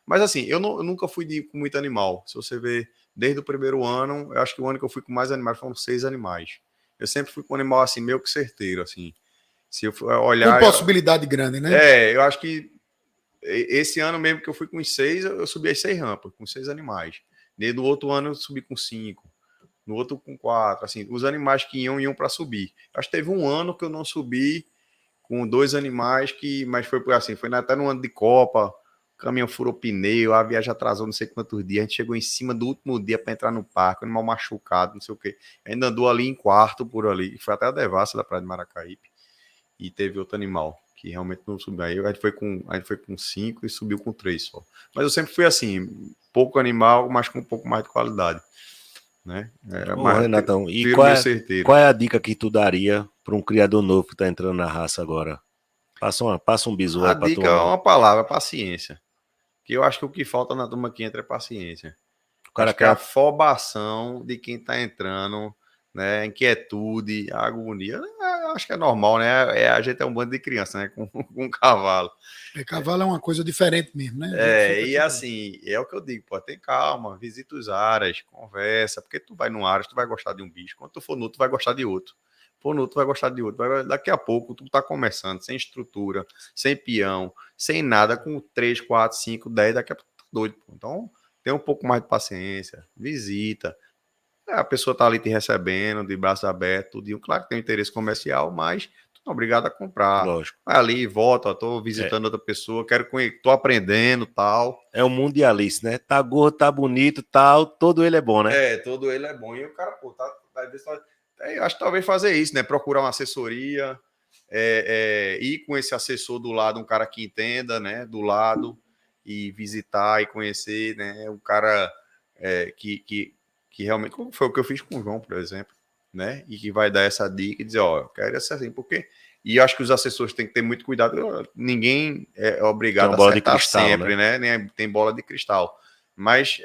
Mas, assim, eu nunca fui com muito animal. Se você ver, desde o primeiro ano, eu acho que o ano que eu fui com mais animais foram 6 animais. Eu sempre fui com um animal, assim, meio que certeiro, assim. Se eu olhar...
Com possibilidade grande, né?
Eu acho que esse ano mesmo que eu fui com os 6, eu subi as 6 rampas, com 6 animais. No outro ano eu subi com 5. No outro com 4. Assim, os animais que iam para subir. Acho que teve um ano que eu não subi com 2 animais, mas foi assim, foi até no ano de Copa, o caminhão furou pneu, a viagem atrasou não sei quantos dias, a gente chegou em cima do último dia para entrar no parque, animal machucado, não sei o quê. Ainda andou ali em quarto por ali, foi até a devassa da Praia de Maracaípe. E teve outro animal que realmente não subiu. Aí a gente foi com 5 e subiu com 3 só. Mas eu sempre fui assim, pouco animal, mas com um pouco mais de qualidade. Né?
Renatão, e qual é a dica que tu daria para um criador novo que está entrando na raça agora? Passa um bisu aí
para tu. A dica é uma palavra, paciência. Que eu acho que o que falta na turma que entra é paciência. O cara quer a afobação de quem está entrando, né? Inquietude, agonia. Acho que é normal, né? A gente é um bando de criança, né? Com um cavalo.
Cavalo é uma coisa diferente mesmo, né?
E assim, é o que eu digo, pô, tem calma, visita os aras, conversa, porque tu vai no aras, tu vai gostar de um bicho, quando tu for no outro, tu vai gostar de outro. For no outro, tu vai gostar de outro. Daqui a pouco, tu tá começando, sem estrutura, sem peão, sem nada, com 3, 4, 5, 10, daqui a pouco tu tá doido, pô. Então, tem um pouco mais de paciência, visita. A pessoa tá ali te recebendo, de braços abertos, tudo. Claro que tem um interesse comercial, mas tu não é obrigado a comprar.
Lógico.
Vai ali, volta, tô visitando outra pessoa, tô aprendendo, tal.
É um mundo de Alice, né? Tá gordo, tá bonito, tal, todo ele é bom, né?
Todo ele é bom. E o cara, pô, eu acho que talvez fazer isso, né? Procurar uma assessoria, ir com esse assessor do lado, um cara que entenda, né? Do lado, e visitar e conhecer, né? Um cara que realmente, como foi o que eu fiz com o João, por exemplo, né? E que vai dar essa dica e dizer, ó, eu quero essa assim, porque... E eu acho que os assessores têm que ter muito cuidado. Ninguém é obrigado a acertar cristal, sempre, né? Nem tem bola de cristal. Mas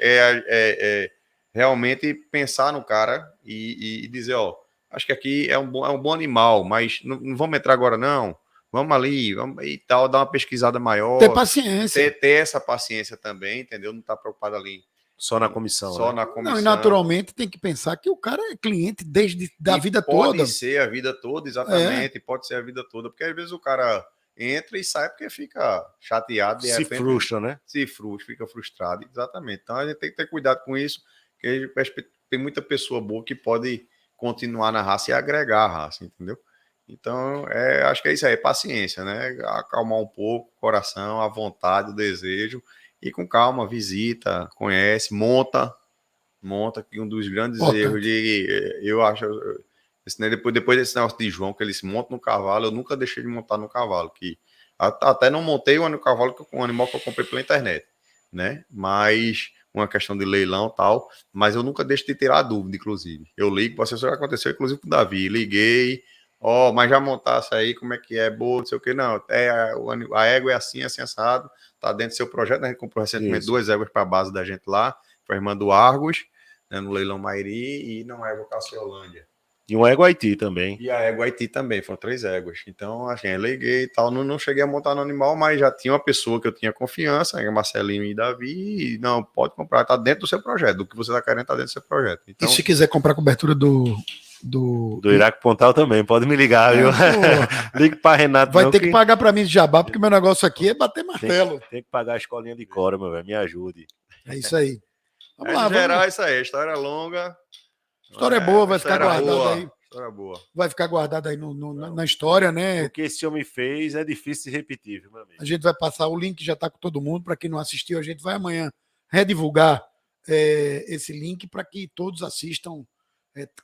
realmente pensar no cara e dizer, ó, acho que aqui é um bom animal, mas não vamos entrar agora, não. Vamos ali, e tal, dar uma pesquisada maior.
Ter paciência.
Ter essa paciência também, entendeu? Não estar preocupado ali.
Só na comissão.
Só na comissão.
Não, e naturalmente tem que pensar que o cara é cliente da vida toda.
Pode ser a vida toda, exatamente. Pode ser a vida toda. Porque às vezes o cara entra e sai porque fica chateado.
Se frustra, né?
Se frustra, fica frustrado. Exatamente. Então a gente tem que ter cuidado com isso. Porque tem muita pessoa boa que pode continuar na raça e agregar a raça, entendeu? Então, acho que é isso aí, paciência, né? Acalmar um pouco o coração, a vontade, o desejo. E com calma, visita, conhece, monta, que um dos grandes erros eu acho, depois desse negócio de João, que ele se monta no cavalo, eu nunca deixei de montar no cavalo, que até não montei no cavalo com um animal que eu comprei pela internet. né? Mas uma questão de leilão e tal, mas eu nunca deixo de tirar dúvida, inclusive. Eu ligo, para assessor, aconteceu inclusive com o Davi, liguei, mas já montasse aí, como é que é, boa, não sei o que, não, a égua é assim, assim, assado, tá dentro do seu projeto, né? A gente comprou recentemente 2 éguas para a base da gente lá, foi a irmã do Argos, né, no leilão Mairi, e não é égua Cassiolândia.
E uma égua Haiti também.
E a égua Haiti também, foram 3 éguas. Então, assim, eu liguei e tal, não cheguei a montar no animal, mas já tinha uma pessoa que eu tinha confiança, Marcelinho e Davi, e não, pode comprar, tá dentro do seu projeto, do que você tá querendo tá dentro do seu projeto. Então,
e se quiser comprar cobertura do
Iraque Pontal também, pode me ligar, viu? Ligue para Renato.
Vai ter que pagar para mim de jabá, porque meu negócio aqui é bater martelo.
Tem que pagar a escolinha de Cora, meu velho, me ajude.
É isso aí.
Vamos lá, geral, é isso aí, história longa.
História boa, vai ficar guardada aí.
História boa.
Vai ficar guardada aí na história, né?
O que esse homem fez é difícil de repetir, viu, meu amigo?
A gente vai passar, o link já está com todo mundo. Para quem não assistiu, a gente vai amanhã redivulgar esse link para que todos assistam.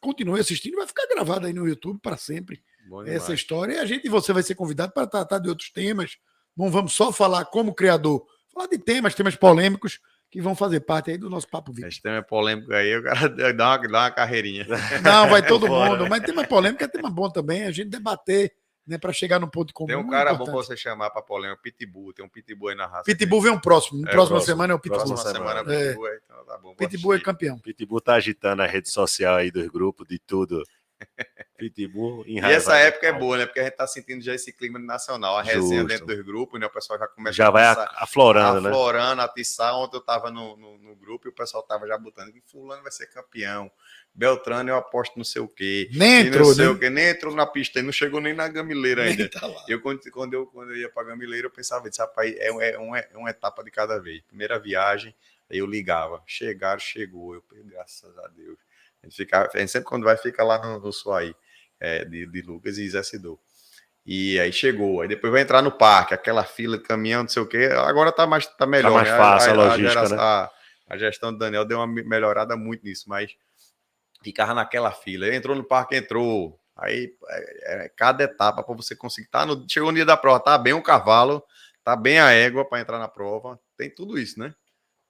Continue assistindo, vai ficar gravado aí no YouTube para sempre. Essa história. E você vai ser convidado para tratar de outros temas. Não vamos só falar como criador, falar de temas polêmicos que vão fazer parte aí do nosso Papo VIP.
Esse tema é polêmico aí, o cara dá uma carreirinha.
Não, vai todo mundo. Mas tema polêmico é tema bom também, a gente debater, né, para chegar no ponto comum.
Tem um cara bom para você chamar para polêmica, Pitbull, tem um Pitbull aí na raça.
Pitbull vem um próximo, próxima semana é o Pitbull.
Próxima semana é o Pitbull, então tá bom.
Pitbull é campeão.
Pitbull tá agitando a rede social aí dos grupos, de tudo. Pitbull
e essa época é boa, né? Porque a gente tá sentindo já esse clima nacional, a resenha dentro dos grupos, né? O pessoal já começa aflorando, atiçar. Ontem eu tava no grupo e o pessoal tava já botando que fulano vai ser campeão. Beltrano eu aposto não sei o quê.
Nem
entrou na pista, não chegou nem na gamileira ainda. Tá quando eu ia pra gamileira, eu pensava, rapaz, é uma etapa de cada vez. Primeira viagem, aí eu ligava. Chegou. Eu, graças a Deus. A gente sempre quando vai, fica lá no Suaí, de Lucas e Zé Sidor. E aí chegou, aí depois vai entrar no parque, aquela fila de caminhão, não sei o quê. Agora tá melhor. Tá
mais fácil a logística, né?
A gestão do Daniel deu uma melhorada muito nisso, mas ficava naquela fila. Ele entrou no parque, entrou. Aí cada etapa para você conseguir. Chegou no dia da prova, tá bem o cavalo, tá bem a égua para entrar na prova. Tem tudo isso, né?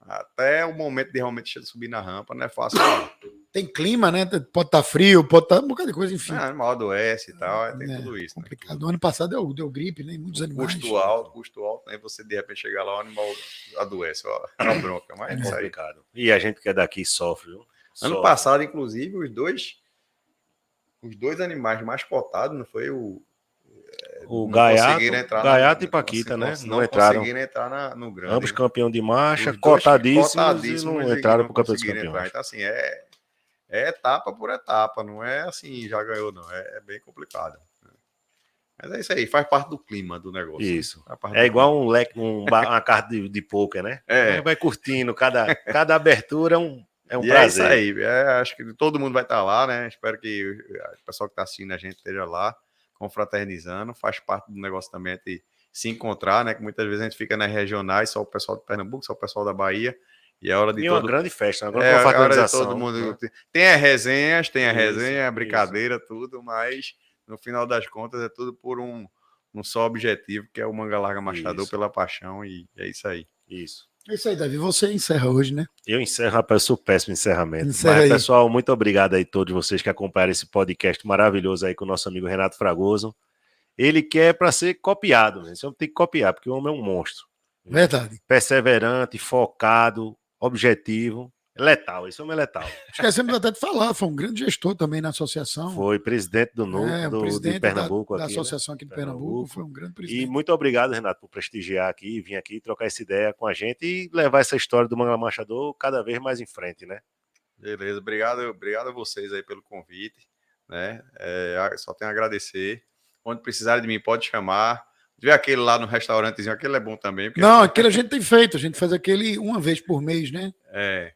Até o momento de realmente subir na rampa, não é fácil não.
Tem clima, né? Pode estar frio, pode estar um bocado de coisa, enfim.
Animal adoece e tal, tem tudo isso.
Complicado. Né? No ano passado deu gripe, né? Muitos animais.
Custo alto, aí você de repente chegar lá, o animal adoece, ó, é uma bronca, mas é
complicado. E a gente que é daqui sofre, viu?
Ano passado, inclusive, os dois animais mais cotados, não foi o
Gaiato e Paquita, né?
Não entraram. Conseguiram entrar no grande.
Ambos campeão de marcha, cotadíssimos e não entraram para o campeão dos campeões.
Então, assim, é etapa por etapa, não é assim, já ganhou, não. É bem complicado. Mas é isso aí, faz parte do clima do negócio.
Isso. É igual uma carta de pôquer, né? Vai curtindo, cada abertura é um prazer.
É isso aí, acho que todo mundo vai estar lá, né? Espero que o pessoal que está assistindo a gente esteja lá, confraternizando, faz parte do negócio também de se encontrar, né? Que muitas vezes a gente fica nas regionais, só o pessoal de Pernambuco, só o pessoal da Bahia, e é hora de
uma grande festa, uma
grande confraternização. Todo mundo. Tem as resenhas, a brincadeira, tudo, mas no final das contas é tudo por um só objetivo, que é o Manga Larga Machador pela paixão, e é isso aí.
Isso.
É isso aí, Davi. Você encerra hoje, né?
Eu encerro, rapaz, eu sou péssimo em encerramento. Mas, pessoal, muito obrigado aí a todos vocês que acompanharam esse podcast maravilhoso aí com o nosso amigo Renato Fragoso. Ele quer para ser copiado, né? Esse homem tem que copiar, porque o homem é um monstro.
Verdade.
Perseverante, focado, objetivo, letal. Esse homem é letal.
Esquecemos até de falar, foi um grande gestor também na associação.
Foi presidente do núcleo de Pernambuco.
Da associação aqui de Pernambuco, foi um grande presidente.
E muito obrigado, Renato, por prestigiar aqui, vir aqui trocar essa ideia com a gente e levar essa história do Manga Machador cada vez mais em frente, né?
Beleza, obrigado a vocês aí pelo convite, né? Só tenho a agradecer. Onde precisarem de mim, pode chamar. Vê aquele lá no restaurantezinho, aquele é bom também.
Não, aquele a gente tem feito, a gente faz aquele uma vez por mês, né?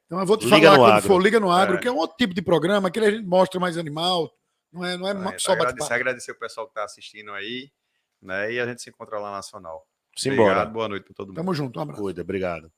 Então eu vou te falar quando for Liga no Agro, que é um outro tipo de programa, aquele a gente mostra mais animal, não é só bate-papo.
Agradecer o pessoal que está assistindo aí, né? E a gente se encontra lá na Nacional.
Simbora.
Obrigado, boa noite para todo mundo.
Tamo junto, um abraço.
Cuida, obrigado.